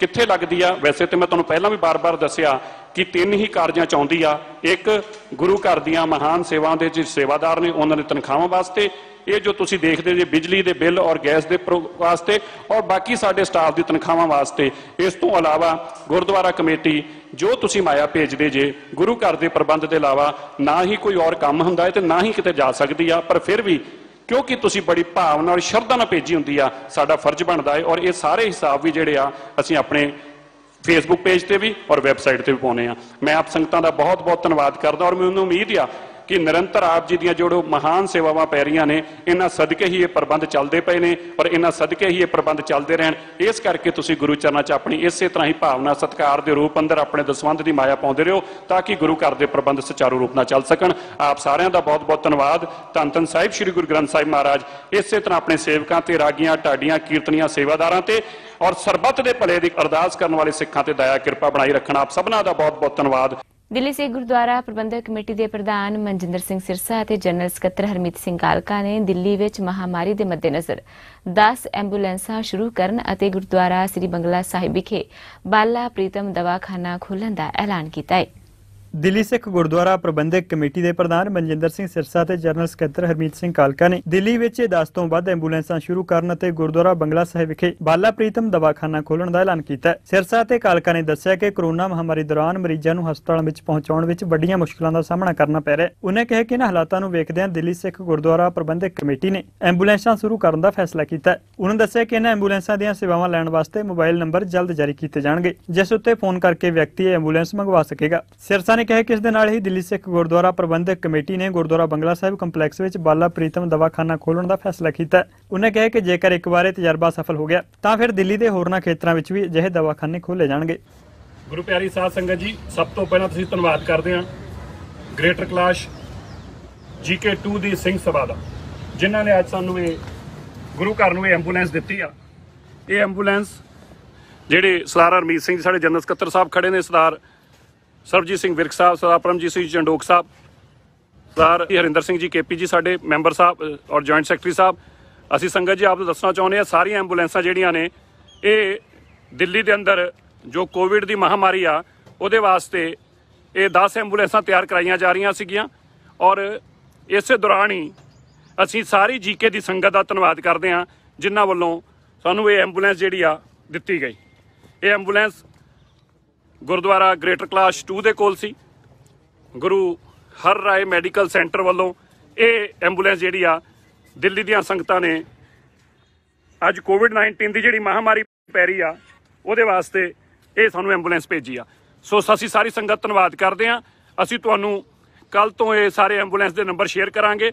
ਕਿੱਥੇ ਲੱਗਦੀ ਆ। ਵੈਸੇ ਤੇ ਮੈਂ ਤੁਹਾਨੂੰ ਪਹਿਲਾਂ ਵੀ ਬਾਰ-ਬਾਰ ਦੱਸਿਆ ਕਿ 3 ਹੀ ਕਾਰਜਾਂ 'ਚ ਆਉਂਦੀ ਆ। ਇੱਕ ਗੁਰੂ ਘਰ ਦੀਆਂ ਮਹਾਨ ਸੇਵਾਵਾਂ ਦੇ ਜਿਹੜੇ ਸੇਵਾਦਾਰ ਨੇ ਉਹਨਾਂ ਦੇ ਤਨਖਾਹਾਂ ਵਾਸਤੇ, ਇਹ ਜੋ ਤੁਸੀਂ ਦੇਖਦੇ ਜੇ ਬਿਜਲੀ ਦੇ ਬਿੱਲ ਔਰ ਗੈਸ ਦੇ ਵਾਸਤੇ ਔਰ ਬਾਕੀ ਸਾਡੇ ਸਟਾਫ ਦੀ ਤਨਖਾਹਾਂ ਵਾਸਤੇ। ਇਸ ਤੋਂ ਇਲਾਵਾ ਗੁਰਦੁਆਰਾ ਕਮੇਟੀ ਜੋ ਤੁਸੀਂ ਮਾਇਆ ਭੇਜਦੇ ਜੇ ਗੁਰੂ ਘਰ ਦੇ ਪ੍ਰਬੰਧ ਦੇ ਇਲਾਵਾ ਨਾ ਹੀ ਕੋਈ ਹੋਰ ਕੰਮ ਹੁੰਦਾ ਹੈ ਤੇ ਨਾ ਹੀ ਕਿਤੇ ਜਾ ਸਕਦੀ ਆ, ਪਰ ਫਿਰ ਵੀ ਕਿਉਂਕਿ ਤੁਸੀਂ ਬੜੀ ਭਾਵਨਾ ਔਰ ਸ਼ਰਧਾ ਨਾਲ ਭੇਜੀ ਹੁੰਦੀ ਆ, ਸਾਡਾ ਫਰਜ਼ ਬਣਦਾ ਹੈ ਔਰ ਇਹ ਸਾਰੇ ਹਿਸਾਬ ਵੀ ਜਿਹੜੇ ਆ ਅਸੀਂ ਆਪਣੇ ਫੇਸਬੁੱਕ ਪੇਜ ਤੇ ਵੀ ਔਰ ਵੈਬਸਾਈਟ ਤੇ ਵੀ ਪਾਉਨੇ ਆ। ਮੈਂ ਆਪ ਸੰਗਤਾਂ ਦਾ ਬਹੁਤ ਬਹੁਤ ਧੰਨਵਾਦ ਕਰਦਾ ਔਰ ਮੈਨੂੰ ਉਮੀਦ ਆ ਕਿ ਨਿਰੰਤਰ ਆਪ ਜੀ ਦੀਆਂ ਜੋ ਮਹਾਨ ਸੇਵਾਵਾਂ ਪੈ ਰਹੀਆਂ ਨੇ ਇਹਨਾਂ ਸਦਕੇ ਹੀ ਇਹ ਪ੍ਰਬੰਧ ਚੱਲਦੇ ਪਏ ਨੇ ਔਰ ਇਹਨਾਂ ਸਦਕੇ ਹੀ ਇਹ ਪ੍ਰਬੰਧ ਚੱਲਦੇ ਰਹਿਣ। ਇਸ ਕਰਕੇ ਤੁਸੀਂ ਗੁਰੂ ਚਰਨਾਂ 'ਚ ਆਪਣੀ ਇਸੇ ਤਰ੍ਹਾਂ ਹੀ ਭਾਵਨਾ ਸਤਿਕਾਰ ਦੇ ਰੂਪ ਅੰਦਰ ਆਪਣੇ ਦਸਵੰਧ ਦੀ ਮਾਇਆ ਪਾਉਂਦੇ ਰਹੋ ਤਾਂ ਕਿ ਗੁਰੂ ਘਰ ਦੇ ਪ੍ਰਬੰਧ ਸੁਚਾਰੂ ਰੂਪ ਨਾਲ ਚੱਲ ਸਕਣ। ਆਪ ਸਾਰਿਆਂ ਦਾ ਬਹੁਤ ਬਹੁਤ ਧੰਨਵਾਦ। ਧੰਨ ਧੰਨ ਸਾਹਿਬ ਸ੍ਰੀ ਗੁਰੂ ਗ੍ਰੰਥ ਸਾਹਿਬ ਮਹਾਰਾਜ ਇਸੇ ਤਰ੍ਹਾਂ ਆਪਣੇ ਸੇਵਕਾਂ ਤੇ ਰਾਗੀਆਂ ਢਾਡੀਆਂ ਕੀਰਤਨੀਆਂ ਸੇਵਾਦਾਰਾਂ ਤੇ ਔਰ ਸਰਬੱਤ ਦੇ ਭਲੇ ਦੀ ਅਰਦਾਸ ਕਰਨ ਵਾਲੇ ਸਿੱਖਾਂ ਤੇ ਦਇਆ ਕਿਰਪਾ ਬਣਾਈ ਰੱਖਣ। ਆਪ ਸਭਨਾਂ ਦਾ ਬਹੁਤ ਬਹੁਤ ਧੰਨਵਾਦ। ਦਿੱਲੀ ਸਿੱਖ ਗੁਰਦੁਆਰਾ ਪ੍ਰਬੰਧਕ ਕਮੇਟੀ ਦੇ ਪ੍ਰਧਾਨ ਮਨਜਿੰਦਰ ਸਿੰਘ ਸਿਰਸਾ ਅਤੇ ਜਨਰਲ ਸਕੱਤਰ ਹਰਮੀਤ ਸਿੰਘ ਕਾਲਕਾ ਨੇ ਦਿੱਲੀ ਵਿੱਚ ਮਹਾਮਾਰੀ ਦੇ ਮੱਦੇਨਜ਼ਰ 10 ਐਂਬੂਲੈਂਸਾਂ ਸ਼ੁਰੂ ਕਰਨ ਅਤੇ ਗੁਰਦੁਆਰਾ ਸ੍ਰੀ ਬੰਗਲਾ ਸਾਹਿਬ ਵਿਖੇ ਬਾਲਾ ਪ੍ਰੀਤਮ ਦਵਾਖਾਨਾ ਖੋਲ੍ਹਣ ਦਾ ਐਲਾਨ ਕੀਤਾ ਹੈ। ਦਿੱਲੀ ਸਿੱਖ ਗੁਰਦੁਆਰਾ ਪ੍ਰਬੰਧਕ ਕਮੇਟੀ ਦੇ ਪ੍ਰਧਾਨ ਮਨਜਿੰਦਰ ਸਿੰਘ ਸਿਰਸਾ ਤੇ ਜਨਰਲ ਸਕੱਤਰ ਹਰਮੀਤ ਸਿੰਘ ਕਾਲਕਾ ਨੇ ਦਿੱਲੀ ਵਿੱਚ 10 ਤੋਂ ਵੱਧ ਐਂਬੂਲੈਂਸਾਂ ਸ਼ੁਰੂ ਕਰਨ ਅਤੇ ਗੁਰਦੁਆਰਾ ਬੰਗਲਾ ਸਾਹਿਬ ਵਿਖੇ ਬਾਲਾ ਪ੍ਰੀਤਮ ਦਵਾਖਾਨਾ ਖੋਲ੍ਹਣ ਦਾ ਐਲਾਨ ਕੀਤਾ। ਸਿਰਸਾ ਤੇ ਕਾਲਕਾ ਨੇ ਦੱਸਿਆ ਕਿ ਕੋਰੋਨਾ ਮਹਾਮਾਰੀ ਦੌਰਾਨ ਮਰੀਜ਼ਾਂ ਨੂੰ ਹਸਪਤਾਲਾਂ ਵਿੱਚ ਪਹੁੰਚਾਉਣ ਵਿੱਚ ਵੱਡੀਆਂ ਮੁਸ਼ਕਲਾਂ ਦਾ ਸਾਹਮਣਾ ਕਰਨਾ ਪੈ ਰਿਹਾ ਹੈ। ਉਨ੍ਹਾਂ ਕਿਹਾ ਕਿ ਇਹਨਾਂ ਹਾਲਾਤਾਂ ਨੂੰ ਵੇਖਦਿਆਂ ਦਿੱਲੀ ਸਿੱਖ ਗੁਰਦੁਆਰਾ ਪ੍ਰਬੰਧਕ ਕਮੇਟੀ ਨੇ ਐਂਬੂਲੈਂਸਾਂ ਸ਼ੁਰੂ ਕਰਨ ਦਾ ਫੈਸਲਾ ਕੀਤਾ। ਉਨ੍ਹਾਂ ਦੱਸਿਆ ਕਿ ਇਹਨਾਂ ਐਂਬੂਲੈਂਸਾਂ ਦੀਆਂ ਸੇਵਾਵਾਂ ਲੈਣ ਵਾਸਤੇ ਮੋਬਾਈਲ ਨੰਬਰ ਜਲਦ ਜਾਰੀ ਕੀਤੇ ਜਾਣਗੇ ਜਿਸ ਉੱਤੇ ਫੋਨ ਕਰਕੇ ਵਿਅਕਤੀ ਐਂਬੂਲੈਂਸ ਮੰਗਵਾ ਸਕੇਗਾ। ਸਿਰਸਾ ਨੇ ਕਿਹਾ ਕਿ ਇਸ ਦੇ ਨਾਲ ਹੀ ਦਿੱਲੀ ਸਿੱਖ ਗੁਰਦੁਆਰਾ ਪ੍ਰਬੰਧਕ ਕਮੇਟੀ ਨੇ ਗੁਰਦੁਆਰਾ ਬੰਗਲਾ ਸਾਹਿਬ ਕੰਪਲੈਕਸ ਵਿੱਚ ਬਾਲਾ ਪ੍ਰੀਤਮ ਦਵਾਖਾਨਾ ਖੋਲ੍ਹਣ ਦਾ ਫੈਸਲਾ ਕੀਤਾ। ਉਨ੍ਹਾਂ ਕਿਹਾ ਕਿ ਜੇਕਰ ਇੱਕ ਵਾਰ ਇਹ ਤਜਰਬਾ ਸਫਲ ਹੋ ਗਿਆ ਤਾਂ ਫਿਰ ਦਿੱਲੀ ਦੇ ਹੋਰਨਾਂ ਖੇਤਰਾਂ ਵਿੱਚ ਵੀ ਅਜਿਹੇ ਦਵਾਖਾਨੇ ਖੋਲ੍ਹੇ ਜਾਣਗੇ। ਗੁਰੂ ਪਿਆਰੀ ਸਾਧ ਸੰਗਤ ਜੀ, ਸਭ ਤੋਂ ਪਹਿਲਾਂ ਤੁਸੀਂ ਧੰਨਵਾਦ ਕਰਦੇ ਹਾਂ ਗ੍ਰੇਟਰ ਕੈਲਾਸ਼ GK2 ਦੀ ਸਿੰਘ ਸਭਾ ਦਾ ਜਿਨ੍ਹਾਂ ਨੇ ਅੱਜ ਸਾਨੂੰ ਇਹ ਗੁਰੂ ਘਰ ਨੂੰ ਇਹ ਐਂਬੂਲੈਂਸ ਦਿੱਤੀ ਆ। ਇਹ ਐਂਬੂਲੈਂਸ ਜਿਹੜੇ ਸਰਦਾਰ ਹਰਮੀਤ ਸਿੰਘ ਸਾਡੇ ਜਨਰਲ ਸਕੱਤਰ ਸਾਹਿਬ ਖੜੇ ਨੇ, ਸਰਦਾਰ ਸਰਬਜੀਤ ਸਿੰਘ ਵਿਰਕ ਸਾਹਿਬ, ਸਰਦਾਰ ਪਰਮਜੀਤ ਸਿੰਘ ਚੰਡੋਕ ਸਾਹਿਬ, ਸਰਦਾਰ ਹਰਿੰਦਰ ਸਿੰਘ ਜੀ KP ਜੀ ਸਾਡੇ ਮੈਂਬਰ ਸਾਹਿਬ ਔਰ ਜੁਆਇੰਟ ਸੈਕਟਰੀ ਸਾਹਿਬ, ਅਸੀਂ ਸੰਗਤ ਜੀ ਆਪ ਨੂੰ ਦੱਸਣਾ ਚਾਹੁੰਦੇ ਹਾਂ ਸਾਰੀਆਂ ਐਂਬੂਲੈਂਸਾਂ ਜਿਹੜੀਆਂ ਨੇ ਇਹ ਦਿੱਲੀ ਦੇ ਅੰਦਰ ਜੋ ਕੋਵਿਡ ਦੀ ਮਹਾਮਾਰੀ ਆ ਉਹਦੇ ਵਾਸਤੇ ਇਹ 10 ਐਂਬੂਲੈਂਸਾਂ ਤਿਆਰ ਕਰਾਈਆਂ ਜਾ ਰਹੀਆਂ ਸੀਗੀਆਂ ਔਰ ਇਸੇ ਦੌਰਾਨ ਹੀ ਅਸੀਂ ਸਾਰੀ GK ਦੀ ਸੰਗਤ ਦਾ ਧੰਨਵਾਦ ਕਰਦੇ ਹਾਂ ਜਿਨ੍ਹਾਂ ਵੱਲੋਂ ਸਾਨੂੰ ਇਹ ਐਂਬੂਲੈਂਸ ਜਿਹੜੀ ਆ ਦਿੱਤੀ ਗਈ। ਇਹ ਐਂਬੂਲੈਂਸ ਗੁਰਦੁਆਰਾ ਗ੍ਰੇਟਰ ਕੈਲਾਸ਼ 2 ਦੇ ਕੋਲ ਸੀ। ਗੁਰੂ ਹਰ ਰਾਏ ਮੈਡੀਕਲ ਸੈਂਟਰ ਵੱਲੋਂ ਇਹ ਐਂਬੂਲੈਂਸ ਜਿਹੜੀ ਆ ਦਿੱਲੀ ਦੀਆਂ ਸੰਗਤਾਂ ਨੇ ਅੱਜ COVID-19 ਦੀ ਜਿਹੜੀ ਮਹਾਮਾਰੀ ਪੈ ਰਹੀ ਆ ਉਹਦੇ ਵਾਸਤੇ ਇਹ ਸਾਨੂੰ ਐਂਬੂਲੈਂਸ ਭੇਜੀ ਆ। ਸੋ ਅਸੀਂ ਸਾਰੀ ਸੰਗਤ ਧੰਨਵਾਦ ਕਰਦੇ ਹਾਂ। ਅਸੀਂ ਤੁਹਾਨੂੰ ਕੱਲ ਤੋਂ ਇਹ ਸਾਰੇ ਐਂਬੂਲੈਂਸ ਦੇ ਨੰਬਰ ਸ਼ੇਅਰ ਕਰਾਂਗੇ।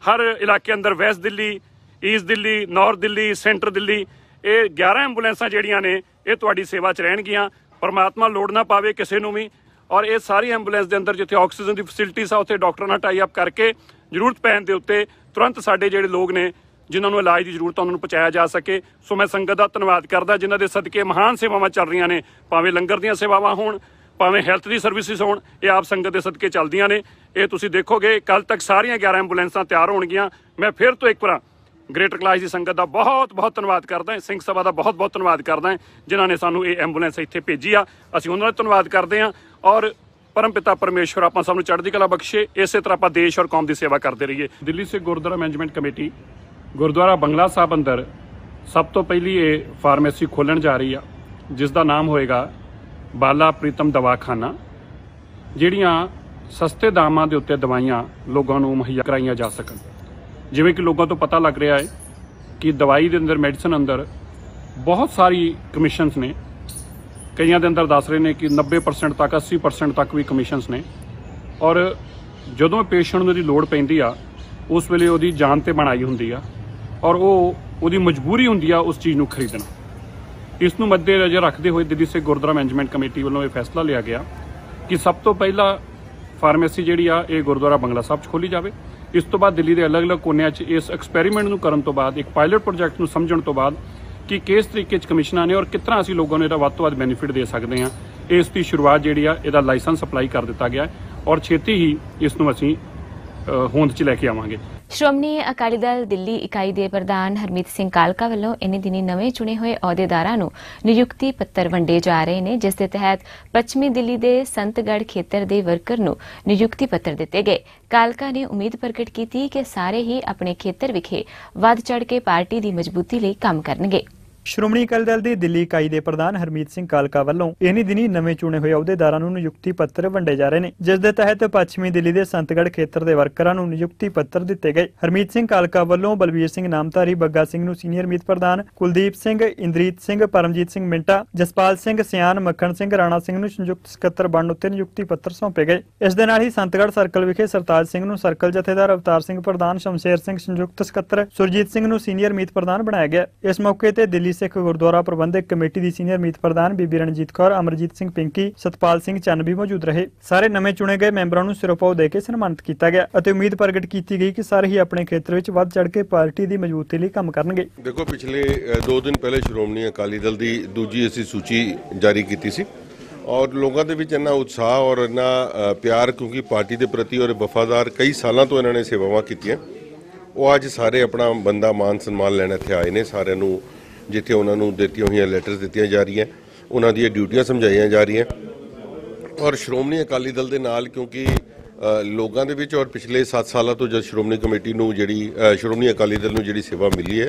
ਹਰ ਇਲਾਕੇ ਅੰਦਰ West Delhi, East Delhi, north Delhi, centre Delhi ਇਹ 11 ਐਂਬੂਲੈਂਸਾਂ ਜਿਹੜੀਆਂ ਨੇ ਇਹ ਤੁਹਾਡੀ ਸੇਵਾ 'ਚ ਰਹਿਣਗੀਆਂ। ਪਰਮਾਤਮਾ ਲੋੜ ਨਾ ਪਾਵੇ ਕਿਸੇ ਨੂੰ ਵੀ। ਔਰ ਇਹ ਸਾਰੀ ਐਂਬੂਲੈਂਸ ਦੇ ਅੰਦਰ ਜਿੱਥੇ ਆਕਸੀਜਨ ਦੀ ਫੈਸਿਲਿਟੀਜ਼ ਆ ਉੱਥੇ ਡਾਕਟਰਾਂ ਨਾਲ ਟਾਈ ਅਪ ਕਰਕੇ ਜ਼ਰੂਰਤ ਪੈਣ ਦੇ ਉੱਤੇ ਤੁਰੰਤ ਸਾਡੇ ਜਿਹੜੇ ਲੋਕ ਨੇ ਜਿਨ੍ਹਾਂ ਨੂੰ ਇਲਾਜ ਦੀ ਜ਼ਰੂਰਤ ਉਹਨਾਂ ਨੂੰ ਪਹੁੰਚਾਇਆ ਜਾ ਸਕੇ। ਸੋ ਮੈਂ ਸੰਗਤ ਦਾ ਧੰਨਵਾਦ ਕਰਦਾ ਜਿਨ੍ਹਾਂ ਦੇ ਸਦਕੇ ਮਹਾਨ ਸੇਵਾਵਾਂ ਚੱਲ ਰਹੀਆਂ ਨੇ, ਭਾਵੇਂ ਲੰਗਰ ਦੀਆਂ ਸੇਵਾਵਾਂ ਹੋਣ, ਭਾਵੇਂ ਹੈਲਥ ਦੀ ਸਰਵਿਸਿਜ਼ ਹੋਣ, ਇਹ ਆਪ ਸੰਗਤ ਦੇ ਸਦਕੇ ਚੱਲਦੀਆਂ ਨੇ। ਇਹ ਤੁਸੀਂ ਦੇਖੋਗੇ ਕੱਲ ਤੱਕ ਸਾਰੀਆਂ 11 ਐਂਬੂਲੈਂਸਾਂ ਤਿਆਰ ਹੋਣਗੀਆਂ। ਮੈਂ ਫਿਰ ਤੋਂ ਇੱਕ ਵਾਰ ਗ੍ਰੇਟਰ ਕੈਲਾਸ਼ ਦੀ ਸੰਗਤ ਦਾ ਬਹੁਤ ਬਹੁਤ ਧੰਨਵਾਦ ਕਰਦਾ, ਸਿੰਘ ਸਭਾ ਦਾ ਬਹੁਤ ਬਹੁਤ ਧੰਨਵਾਦ ਕਰਦਾ ਜਿਨ੍ਹਾਂ ਨੇ ਸਾਨੂੰ ਇਹ ਐਂਬੂਲੈਂਸ ਇੱਥੇ ਭੇਜੀ ਆ। ਅਸੀਂ ਉਹਨਾਂ ਦਾ ਧੰਨਵਾਦ ਕਰਦੇ ਹਾਂ। ਔਰ परमपिता परमेश्वर ਆਪਾਂ ਸਭ ਨੂੰ ਚੜ੍ਹਦੀ ਕਲਾ ਬਖਸ਼ੇ। ਇਸੇ ਤਰ੍ਹਾਂ ਆਪਾਂ ਦੇਸ਼ ਔਰ ਕੌਮ ਦੀ ਸੇਵਾ ਕਰਦੇ ਰਹੀਏ। ਦਿੱਲੀ ਸਿੱਖ ਗੁਰਦੁਆਰਾ ਮੈਨੇਜਮੈਂਟ ਕਮੇਟੀ ਗੁਰਦੁਆਰਾ ਬੰਗਲਾ ਸਾਹਿਬ ਅੰਦਰ ਸਭ ਤੋਂ ਪਹਿਲੀ ਇਹ ਫਾਰਮੇਸੀ ਖੋਲ੍ਹਣ ਜਾ ਰਹੀ ਆ, ਜਿਸ ਦਾ ਨਾਮ ਹੋਏਗਾ ਬਾਲਾ ਪ੍ਰੀਤਮ ਦਵਾਖਾਨਾ, ਜਿਹੜੀਆਂ ਸਸਤੇ ਦਾਮਾਂ ਦੇ ਉੱਤੇ ਦਵਾਈਆਂ ਲੋਕਾਂ ਨੂੰ ਮੁਹੱਈਆ ਕਰਾਈਆਂ ਜਾ ਸਕਣ। ਜਿਵੇਂ ਕਿ ਲੋਕਾਂ ਤੋਂ ਪਤਾ ਲੱਗ ਰਿਹਾ ਹੈ ਕਿ ਦਵਾਈ ਦੇ ਅੰਦਰ, ਮੈਡੀਸਨ ਅੰਦਰ ਬਹੁਤ ਸਾਰੀ ਕਮਿਸ਼ਨਸ ਨੇ। ਕਈਆਂ ਦੇ ਅੰਦਰ ਦੱਸ ਰਹੇ ਨੇ ਕਿ 90% ਤੱਕ, 80% ਤੱਕ ਵੀ ਕਮਿਸ਼ਨਸ ਨੇ। ਔਰ ਜਦੋਂ ਪੇਸ਼ੈਂਟ ਨੂੰ ਇਹਦੀ ਲੋੜ ਪੈਂਦੀ ਆ, ਉਸ ਵੇਲੇ ਉਹਦੀ ਜਾਨ ਤੇ ਬਣਾਈ ਹੁੰਦੀ ਆ ਔਰ ਉਹਦੀ ਮਜਬੂਰੀ ਹੁੰਦੀ ਆ ਉਸ ਚੀਜ਼ ਨੂੰ ਖਰੀਦਣਾ। ਇਸ ਨੂੰ ਮੱਦੇਨਜ਼ਰ ਰੱਖਦੇ ਹੋਏ ਦਿੱਲੀ ਸਿੱਖ ਗੁਰਦੁਆਰਾ ਮੈਨੇਜਮੈਂਟ ਕਮੇਟੀ ਵੱਲੋਂ ਇਹ ਫੈਸਲਾ ਲਿਆ ਗਿਆ ਕਿ ਸਭ ਤੋਂ ਪਹਿਲਾਂ ਫਾਰਮੇਸੀ ਜਿਹੜੀ ਆ ਇਹ ਗੁਰਦੁਆਰਾ ਬੰਗਲਾ ਸਾਹਿਬ 'ਚ ਖੋਲ੍ਹੀ ਜਾਵੇ। ਇਸ ਤੋਂ ਬਾਅਦ ਦਿੱਲੀ ਦੇ ਅਲੱਗ-ਅਲੱਗ ਕੋਨਿਆਂ 'ਚ ਇਸ ਐਕਸਪੈਰੀਮੈਂਟ ਨੂੰ ਕਰਨ ਤੋਂ ਬਾਅਦ, ਇੱਕ ਪਾਇਲਟ ਪ੍ਰੋਜੈਕਟ ਨੂੰ ਸਮਝਣ ਤੋਂ ਬਾਅਦ ਕਿ ਕਿਸ ਤਰੀਕੇ 'ਚ ਕਮਿਸ਼ਨਾਂ ਨੇ ਔਰ ਕਿਸ ਤਰ੍ਹਾਂ ਅਸੀਂ ਲੋਕਾਂ ਨੂੰ ਇਹਦਾ ਵੱਧ ਤੋਂ ਵੱਧ ਬੈਨੀਫਿਟ ਦੇ ਸਕਦੇ ਹਾਂ, ਇਸ ਦੀ ਸ਼ੁਰੂਆਤ ਜਿਹੜੀ ਆ, ਇਹਦਾ ਲਾਇਸੈਂਸ ਅਪਲਾਈ ਕਰ ਦਿੱਤਾ ਗਿਆ ਔਰ ਛੇਤੀ ਹੀ ਇਸ ਨੂੰ ਅਸੀਂ ਹੋਂਦ 'ਚ ਲੈ ਕੇ ਆਵਾਂਗੇ। ਸ਼੍ਰੋਮਣੀ ਅਕਾਲੀ ਦਲ ਦਿੱਲੀ ਇਕਾਈ ਦੇ ਪ੍ਰਧਾਨ ਹਰਮੀਤ ਸਿੰਘ ਕਾਲਕਾ ਵੱਲੋਂ ਇਨ੍ਹੀਂ ਦਿਨੀ ਨਵੇਂ ਚੁਣੇ ਹੋਏ ਅਹੁਦੇਦਾਰਾਂ ਨੂੰ ਨਿਯੁਕਤੀ ਪੱਤਰ ਵੰਡੇ ਜਾ ਰਹੇ ਨੇ, ਜਿਸ ਦੇ ਤਹਿਤ ਪੱਛਮੀ ਦਿੱਲੀ ਦੇ ਸੰਤਗੜ੍ਹ ਖੇਤਰ ਦੇ ਵਰਕਰ ਨੂੰ ਨਿਯੁਕਤੀ ਪੱਤਰ ਦਿੱਤੇ ਗਏ। ਕਾਲਕਾ ਨੇ ਉਮੀਦ ਪ੍ਰਗਟ ਕੀਤੀ ਕਿ ਸਾਰੇ ਹੀ ਆਪਣੇ ਖੇਤਰ ਵਿਖੇ ਵੱਧ ਚੜ੍ਹ ਕੇ ਪਾਰਟੀ ਦੀ ਮਜ਼ਬੂਤੀ ਲਈ ਕੰਮ ਕਰਨਗੇ। ਸ਼੍ਰੋਮਣੀ ਅਕਾਲੀ ਦਲ ਦੀ ਦਿੱਲੀ ਇਕਾਈ ਦੇ ਪ੍ਰਧਾਨ ਹਰਮੀਤ ਸਿੰਘ ਕਾਲਕਾ ਵੱਲੋਂ ਇਨ੍ਹੀਂ ਦਿਨੀ ਨਵੇਂ ਚੁਣੇ ਹੋਏ ਅਹੁਦੇਦਾਰਾਂ ਨੂੰ ਨਿਯੁਕਤੀ ਪੱਤਰ ਵੰਡੇ ਜਾ ਰਹੇ ਨੇ, ਜਿਸ ਦੇ ਤਹਿਤ ਪੱਛਮੀ ਦਿੱਲੀ ਦੇ ਸੰਤਗੜ੍ਹ ਖੇਤਰ ਦੇ ਵਰਕਰਾਂ ਨੂੰ ਨਿਯੁਕਤੀ ਪੱਤਰ ਦਿੱਤੇ ਗਏ। ਹਰਮੀਤ ਸਿੰਘ ਕਾਲਕਾ ਵੱਲੋਂ ਬਲਬੀਰ ਸਿੰਘ ਨਾਮਧਾਰੀ, ਬੱਗਾ ਸਿੰਘ ਨੂੰ ਸੀਨੀਅਰ ਮੀਤ ਪ੍ਰਧਾਨ, ਕੁਲਦੀਪ ਸਿੰਘ, ਇੰਦਰੀਤ ਸਿੰਘ, ਪਰਮਜੀਤ ਸਿੰਘ ਮਿੰਟਾ, ਜਸਪਾਲ ਸਿੰਘ ਸਿਆਨ, ਮੱਖਣ ਸਿੰਘ, ਰਾਣਾ ਸਿੰਘ ਨੂੰ ਸੰਯੁਕਤ ਸਕੱਤਰ ਬਣਨ ਉੱਤੇ ਨਿਯੁਕਤੀ ਪੱਤਰ ਸੌਂਪੇ ਗਏ। ਇਸ ਦੇ ਨਾਲ ਹੀ ਸੰਤਗੜ੍ਹ ਸਰਕਲ ਵਿਖੇ ਸਰਤਾਜ ਸਿੰਘ ਨੂੰ ਸਰਕਲ ਜਥੇਦਾਰ, ਅਵਤਾਰ ਸਿੰਘ ਪ੍ਰਧਾਨ, ਸ਼ਮਸ਼ੇਰ ਸਿੰਘ ਸੰਯੁਕਤ ਸਕੱਤਰ, ਸੁਰਜੀਤ ਸਿੰਘ ਨੂੰ ਸੀਨੀਅਰ ਮੀਤ ਪ੍ਰਧਾਨ ਬਣਾਇਆ ਗਿਆ। ਇਸ ਮੌਕੇ ਤੇ ਦਿੱਲੀ ਸਿੱਖ ਗੁਰਦੁਆਰਾ ਪ੍ਰਬੰਧਕ ਕਮੇਟੀ ਦੀ ਸੀਨੀਅਰ ਮੀਤ ਪ੍ਰਧਾਨ ਬੀਬੀ ਰਣਜੀਤ ਕੌਰ, ਅਮਰਜੀਤ ਸਿੰਘ ਪਿੰਕੀ, ਸਤਪਾਲ ਸਿੰਘ ਚੰਨ ਵੀ ਮੌਜੂਦ ਰਹੇ। ਸਾਰੇ ਨਵੇਂ ਚੁਣੇ ਗਏ ਮੈਂਬਰਾਂ ਨੂੰ ਸਿਰੋਪਾਓ ਦੇ ਕੇ ਸਨਮਾਨਿਤ ਕੀਤਾ ਗਿਆ ਅਤੇ ਉਮੀਦ ਪ੍ਰਗਟ ਕੀਤੀ ਗਈ ਕਿ ਸਾਰੇ ਹੀ ਆਪਣੇ ਖੇਤਰ ਵਿੱਚ ਵੱਧ ਚੜ੍ਹ ਕੇ ਪਾਰਟੀ ਦੀ ਮਜ਼ਬੂਤੀ ਲਈ ਕੰਮ ਕਰਨਗੇ। ਦੇਖੋ, ਪਿਛਲੇ 2 ਦਿਨ ਪਹਿਲੇ ਸ਼੍ਰੋਮਣੀ ਅਕਾਲੀ ਦਲ ਦੀ ਦੂਜੀ ਅਸੀਂ ਸੂਚੀ ਜਾਰੀ ਕੀਤੀ ਸੀ ਔਰ ਲੋਕਾਂ ਦੇ ਵਿੱਚ ਇੰਨਾ ਉਤਸ਼ਾਹ ਔਰ ਇੰਨਾ ਪਿਆਰ, ਕਿਉਂਕਿ ਪਾਰਟੀ ਦੇ ਪ੍ਰਤੀ ਔਰ ਵਫਾਦਾਰ ਕਈ ਸਾਲਾਂ ਤੋਂ ਇਹਨਾਂ ਨੇ ਸੇਵਾਵਾਂ ਕੀਤੀਆਂ, ਉਹ ਅੱਜ ਸਾਰੇ ਆਪਣਾ ਬੰਦਾ ਮਾਨ ਸਨਮਾਨ ਲੈਣ ਇੱਥੇ ਆਏ ਨੇ। ਸਾਰਿਆਂ ਨੂੰ ਜਿੱਥੇ ਉਹਨਾਂ ਨੂੰ ਦਿੱਤੀਆਂ ਹੋਈਆਂ ਲੈਟਰਸ ਦਿੱਤੀਆਂ ਜਾ ਰਹੀਆਂ, ਉਹਨਾਂ ਦੀਆਂ ਡਿਊਟੀਆਂ ਸਮਝਾਈਆਂ ਜਾ ਰਹੀਆਂ ਔਰ ਸ਼੍ਰੋਮਣੀ ਅਕਾਲੀ ਦਲ ਦੇ ਨਾਲ, ਕਿਉਂਕਿ ਲੋਕਾਂ ਦੇ ਵਿੱਚ ਔਰ ਪਿਛਲੇ 7 ਸਾਲਾਂ ਤੋਂ ਜਦ ਸ਼੍ਰੋਮਣੀ ਕਮੇਟੀ ਨੂੰ ਸ਼੍ਰੋਮਣੀ ਅਕਾਲੀ ਦਲ ਨੂੰ ਜਿਹੜੀ ਸੇਵਾ ਮਿਲੀ ਹੈ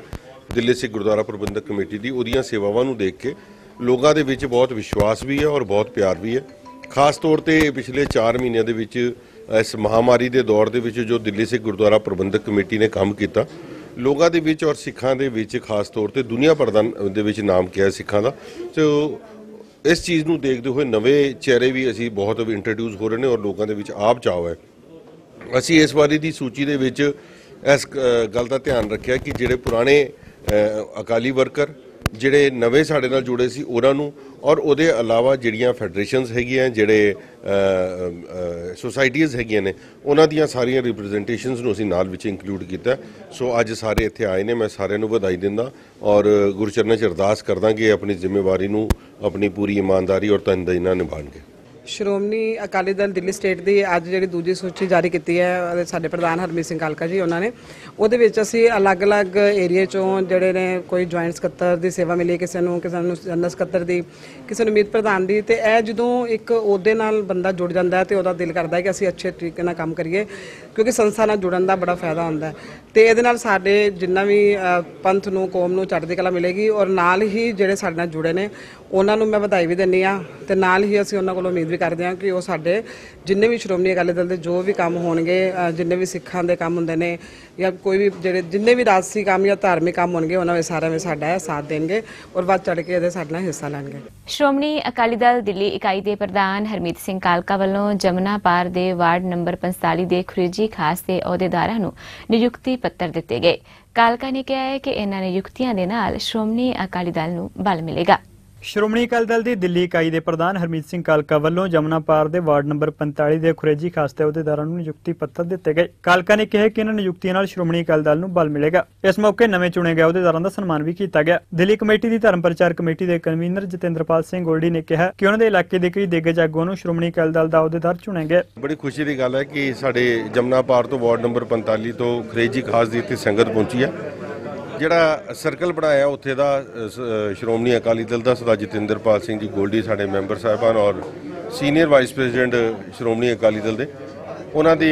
ਦਿੱਲੀ ਸਿੱਖ ਗੁਰਦੁਆਰਾ ਪ੍ਰਬੰਧਕ ਕਮੇਟੀ ਦੀ, ਉਹਦੀਆਂ ਸੇਵਾਵਾਂ ਨੂੰ ਦੇਖ ਕੇ ਲੋਕਾਂ ਦੇ ਵਿੱਚ ਬਹੁਤ ਵਿਸ਼ਵਾਸ ਵੀ ਹੈ ਔਰ ਬਹੁਤ ਪਿਆਰ ਵੀ ਹੈ। ਖਾਸ ਤੌਰ ਤੇ ਪਿਛਲੇ 4 ਮਹੀਨਿਆਂ ਦੇ ਵਿੱਚ ਇਸ ਮਹਾਮਾਰੀ ਦੇ ਦੌਰ ਦੇ ਵਿੱਚ ਜੋ ਦਿੱਲੀ ਸਿੱਖ ਗੁਰਦੁਆਰਾ ਪ੍ਰਬੰਧਕ ਕਮੇਟੀ ਨੇ ਕੰਮ ਕੀਤਾ, ਲੋਕਾਂ ਦੇ ਵਿੱਚ ਔਰ ਸਿੱਖਾਂ ਦੇ ਵਿੱਚ, ਖਾਸ ਤੌਰ ਤੇ ਦੁਨੀਆ ਭਰ ਦੇ ਵਿੱਚ ਨਾਮ ਕਿਹਾ ਸਿੱਖਾਂ ਦਾ। ਸੋ ਇਸ ਚੀਜ਼ ਨੂੰ ਦੇਖਦੇ ਹੋਏ ਨਵੇਂ ਚਿਹਰੇ ਵੀ ਅਸੀਂ ਬਹੁਤ ਇੰਟਰੋਡਿਊਸ ਹੋ ਰਹੇ ਨੇ ਔਰ ਲੋਕਾਂ ਦੇ ਵਿੱਚ ਆਪ ਚਾਅ ਹੈ। ਅਸੀਂ ਇਸ ਵਾਰੀ ਦੀ ਸੂਚੀ ਦੇ ਵਿੱਚ ਇਸ ਗੱਲ ਦਾ ਧਿਆਨ ਰੱਖਿਆ ਕਿ ਜਿਹੜੇ ਪੁਰਾਣੇ ਅਕਾਲੀ ਵਰਕਰ, ਜਿਹੜੇ ਨਵੇਂ ਸਾਡੇ ਨਾਲ ਜੁੜੇ ਸੀ, ਉਹਨਾਂ ਨੂੰ ਔਰ ਉਹਦੇ ਇਲਾਵਾ ਜਿਹੜੀਆਂ ਫੈਡਰੇਸ਼ਨਸ ਹੈਗੀਆਂ, ਜਿਹੜੇ ਸੁਸਾਇਟੀਜ਼ ਹੈਗੀਆਂ ਨੇ, ਉਹਨਾਂ ਦੀਆਂ ਸਾਰੀਆਂ ਰਿਪਰੈਜ਼ੈਂਟੇਸ਼ਨਸ ਨੂੰ ਅਸੀਂ ਨਾਲ ਵਿੱਚ ਇੰਕਲੂਡ ਕੀਤਾ। ਸੋ ਅੱਜ ਸਾਰੇ ਇੱਥੇ ਆਏ ਨੇ, ਮੈਂ ਸਾਰਿਆਂ ਨੂੰ ਵਧਾਈ ਦਿੰਦਾ ਔਰ ਗੁਰਚਰਨਾਂ 'ਚ ਅਰਦਾਸ ਕਰਦਾ ਕਿ ਆਪਣੀ ਜ਼ਿੰਮੇਵਾਰੀ ਨੂੰ ਆਪਣੀ ਪੂਰੀ ਇਮਾਨਦਾਰੀ ਔਰ ਤਨਦੇਹੀ ਨਾਲ ਨਿਭਾਉਣਗੇ। ਸ਼੍ਰੋਮਣੀ ਅਕਾਲੀ ਦਲ ਦਿੱਲੀ ਸਟੇਟ ਦੀ ਅੱਜ ਜਿਹੜੀ ਦੂਜੀ ਸੂਚੀ ਜਾਰੀ ਕੀਤੀ ਹੈ ਸਾਡੇ ਪ੍ਰਧਾਨ ਹਰਮੀਤ ਸਿੰਘ ਕਾਲਕਾ ਜੀ ਉਹਨਾਂ ਨੇ, ਉਹਦੇ ਵਿੱਚ ਅਸੀਂ ਅਲੱਗ-ਅਲੱਗ ਏਰੀਏ ਚੋਂ ਜਿਹੜੇ ਨੇ, ਕੋਈ ਜੁਆਇੰਟ ਸਕੱਤਰ ਦੀ ਸੇਵਾ ਮਿਲੀ ਕਿਸੇ ਨੂੰ ਜਨਰਲ ਸਕੱਤਰ ਦੀ, ਕਿਸੇ ਨੂੰ ਮੀਤ ਪ੍ਰਧਾਨ ਦੀ। ਤੇ ਇਹ ਜਦੋਂ ਇੱਕ ਉਹਦੇ ਨਾਲ ਬੰਦਾ ਜੁੜ ਜਾਂਦਾ ਹੈ ਤੇ ਉਹਦਾ ਦਿਲ ਕਰਦਾ ਹੈ ਕਿ ਅਸੀਂ ਅੱਛੇ ਤਰੀਕੇ ਨਾਲ ਕੰਮ ਕਰੀਏ, ਕਿਉਂਕਿ ਸੰਸਥਾ ਨਾਲ ਜੁੜਨ ਦਾ ਬੜਾ ਫਾਇਦਾ ਹੁੰਦਾ ਹੈ ਤੇ ਇਹਦੇ ਨਾਲ ਸਾਡੇ ਜਿੰਨਾ ਵੀ ਪੰਥ ਨੂੰ, ਕੌਮ ਨੂੰ ਚੜ੍ਹਦੀ ਕਲਾ ਮਿਲੇਗੀ ਔਰ ਨਾਲ ਹੀ ਜਿਹੜੇ ਸਾਡੇ ਨਾਲ ਜੁੜੇ ਨੇ ਉਹਨਾਂ ਨੂੰ ਮੈਂ ਵਧਾਈ ਵੀ ਦਿੰਦੀ ਹਾਂ ਤੇ ਨਾਲ ਹੀ ਅਸੀਂ ਉਹਨਾਂ ਕੋਲੋਂ ਉਮੀਦ ਵੀ ਕਰਦੇ ਹਾਂ ਕਿ ਉਹ ਸਾਡੇ ਜਿੰਨੇ ਵੀ ਸ਼੍ਰੋਮਣੀ ਅਕਾਲੀ ਦਲ ਦੇ ਜੋ ਵੀ ਕੰਮ ਹੋਣਗੇ, ਜਿੰਨੇ ਵੀ ਸਿੱਖਾਂ ਦੇ ਕੰਮ ਹੁੰਦੇ ਨੇ ਜਾਂ ਕੋਈ ਵੀ ਜਿੰਨੇ ਵੀ ਰਾਜਸੀ ਕੰਮ ਜਾਂ ਧਾਰਮਿਕ ਕੰਮ ਹੋਣਗੇ, ਉਹਨਾਂ ਵਿੱਚ ਸਾਰਿਆਂ ਵਿੱਚ ਸਾਡਾ ਸਾਥ ਦੇਣਗੇ ਔਰ ਵੱਧ ਚੜ੍ਹ ਕੇ ਇਹਦੇ ਸਾਡੇ ਨਾਲ ਹਿੱਸਾ ਲੈਣਗੇ। ਸ਼੍ਰੋਮਣੀ ਅਕਾਲੀ ਦਲ ਦਿੱਲੀ ਇਕਾਈ ਦੇ ਪ੍ਰਧਾਨ ਹਰਮੀਤ ਸਿੰਘ ਕਾਲਕਾ ਵੱਲੋਂ ਜਮਨਾ ਪਾਰ ਦੇ ਵਾਰਡ ਨੰਬਰ 45 ਦੇ ਖੁਰੇਜੀ ਖਾਸ ਦੇ ਅਹੁਦੇਦਾਰਾਂ ਨੂੰ ਨਿਯੁਕਤੀ ਪੱਤਰ ਦਿੱਤੇ ਗਏ। ਕਾਲਕਾ ਨੇ ਕਿਹਾ ਹੈ ਕਿ ਇਹਨਾਂ ਨਿਯੁਕਤੀਆਂ ਦੇ ਨਾਲ ਸ਼੍ਰੋਮਣੀ ਅਕਾਲੀ ਦਲ ਨੂੰ ਬਲ ਮਿਲੇਗਾ। ਸ਼੍ਰੋਮਣੀ ਅਕਾਲੀ ਦਲ ਦੀ ਦਿੱਲੀ ਇਕਾਈ ਦੇ ਪ੍ਰਧਾਨ ਹਰਮੀਤ ਸਿੰਘ ਕਾਲਕਾ ਵੱਲੋਂ ਜਮਨਾ ਪਾਰ ਦੇ ਵਾਰਡ ਨੰਬਰ 45 ਦੇ ਖੁਰੇਜੀ ਖਾਸ ਦੇ ਅਹੁਦੇਦਾਰਾਂ ਨੂੰ ਨਿਯੁਕਤੀ ਪੱਤਰ ਦਿੱਤੇ ਗਏ। ਕਾਲਕਾ ਨੇ ਕਿਹਾ ਕਿ ਇਹਨਾਂ ਨਿਯੁਕਤੀਆਂ ਨਾਲ ਸ਼੍ਰੋਮਣੀ ਅਕਾਲੀ ਦਲ ਨੂੰ ਬਲ ਮਿਲੇਗਾ। ਇਸ ਮੌਕੇ ਨਵੇਂ ਚੁਣੇ ਗਏ ਅਹੁਦੇਦਾਰਾਂ ਦਾ ਸਨਮਾਨ ਵੀ ਕੀਤਾ ਗਿਆ। ਦਿੱਲੀ ਕਮੇਟੀ ਦੀ ਧਰਮ ਪ੍ਰਚਾਰ ਕਮੇਟੀ ਦੇ ਕਨਵੀਨਰ ਜਤਿੰਦਰਪਾਲ ਸਿੰਘ ਗੋਲਡੀ ਨੇ ਕਿਹਾ ਕਿ ਉਹਨਾਂ ਦੇ ਇਲਾਕੇ ਦੇ ਕਈ ਦਿੱਗਜ ਆਗੂਆਂ ਨੂੰ ਸ਼੍ਰੋਮਣੀ ਅਕਾਲੀ ਦਲ ਦਾ ਅਹੁਦੇਦਾਰ ਚੁਣਿਆ ਗਿਆ। ਬੜੀ ਖੁਸ਼ੀ ਦੀ ਗੱਲ ਹੈ ਕਿ ਸਾਡੇ ਜਮਨਾ ਪਾਰ ਤੋਂ ਵਾਰਡ ਨੰਬਰ 45 ਤੋਂ ਖੁਰੇਜੀ ਖਾਸ ਦੀ ਇੱਥੇ ਸੰਗਤ ਪਹੁੰਚੀ ਹੈ। ਜਿਹੜਾ ਸਰਕਲ ਬਣਾਇਆ ਉੱਥੇ ਦਾ ਸ਼੍ਰੋਮਣੀ ਅਕਾਲੀ ਦਲ ਦਾ ਸਰਦਾਰ ਜਤਿੰਦਰਪਾਲ ਸਿੰਘ ਜੀ ਗੋਲਡੀ ਸਾਡੇ ਮੈਂਬਰ ਸਾਹਿਬਾਨ ਔਰ senior vice president Shiromani Akali Dal ਦੇ, ਉਹਨਾਂ ਦੀ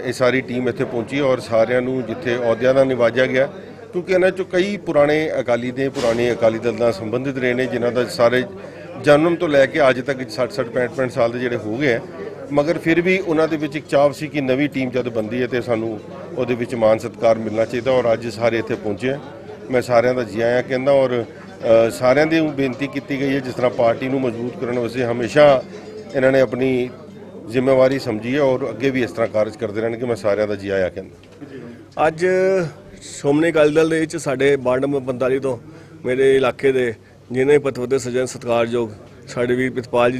ਇਹ ਸਾਰੀ ਟੀਮ ਇੱਥੇ ਪਹੁੰਚੀ ਔਰ ਸਾਰਿਆਂ ਨੂੰ ਜਿੱਥੇ ਅਹੁਦਿਆਂ ਨਾਲ ਨਿਵਾਜਿਆ ਗਿਆ, ਕਿਉਂਕਿ ਇਹਨਾਂ 'ਚੋਂ ਕਈ ਪੁਰਾਣੇ ਅਕਾਲੀ ਦਲ ਨਾਲ ਸੰਬੰਧਿਤ ਰਹੇ ਨੇ, ਜਿਨ੍ਹਾਂ ਦਾ ਸਾਰੇ ਜਨਮ ਤੋਂ ਲੈ ਕੇ ਅੱਜ ਤੱਕ 60 65 ਸਾਲ ਦੇ ਜਿਹੜੇ ਹੋ ਗਏ ਆ, ਮਗਰ ਫਿਰ ਵੀ ਉਹਨਾਂ ਦੇ ਵਿੱਚ ਇੱਕ ਚਾਹਤ ਸੀ ਕਿ ਨਵੀਂ ਟੀਮ ਜਦ ਬਣਦੀ ਹੈ ਤੇ ਸਾਨੂੰ ਉਹਦੇ ਵਿੱਚ ਮਾਣ ਸਤਿਕਾਰ ਮਿਲਣਾ ਚਾਹੀਦਾ। ਔਰ ਅੱਜ ਸਾਰੇ ਇੱਥੇ ਪਹੁੰਚੇ ਆ, ਮੈਂ ਸਾਰਿਆਂ ਦਾ ਜੀ ਆਇਆਂ ਕਹਿੰਦਾ ਔਰ ਸਾਰਿਆਂ ਦੀ ਬੇਨਤੀ ਕੀਤੀ ਗਈ ਹੈ ਜਿਸ ਤਰ੍ਹਾਂ ਪਾਰਟੀ ਨੂੰ ਮਜ਼ਬੂਤ ਕਰਨ ਵਾਸਤੇ ਹਮੇਸ਼ਾ ਇਹਨਾਂ ਨੇ ਆਪਣੀ ਜ਼ਿੰਮੇਵਾਰੀ ਸਮਝੀ ਹੈ ਔਰ ਅੱਗੇ ਵੀ ਇਸ ਤਰ੍ਹਾਂ ਕਾਰਜ ਕਰਦੇ ਰਹਿਣਗੇ। ਮੈਂ ਸਾਰਿਆਂ ਦਾ ਜੀ ਆਇਆਂ ਕਹਿੰਦਾ। ਅੱਜ ਸ਼੍ਰੋਮਣੀ ਅਕਾਲੀ ਦਲ ਦੇ ਵਿੱਚ ਸਾਡੇ ਵਾਰਡ ਨੰਬਰ 45 ਤੋਂ ਮੇਰੇ ਇਲਾਕੇ ਦੇ ਜਿਨ੍ਹਾਂ ਪਤਵੰਤੇ ਸੱਜਣ ਸਤਿਕਾਰਯੋਗ ਸਾਡੇ ਵੀਰ ਪ੍ਰਿਤਪਾਲ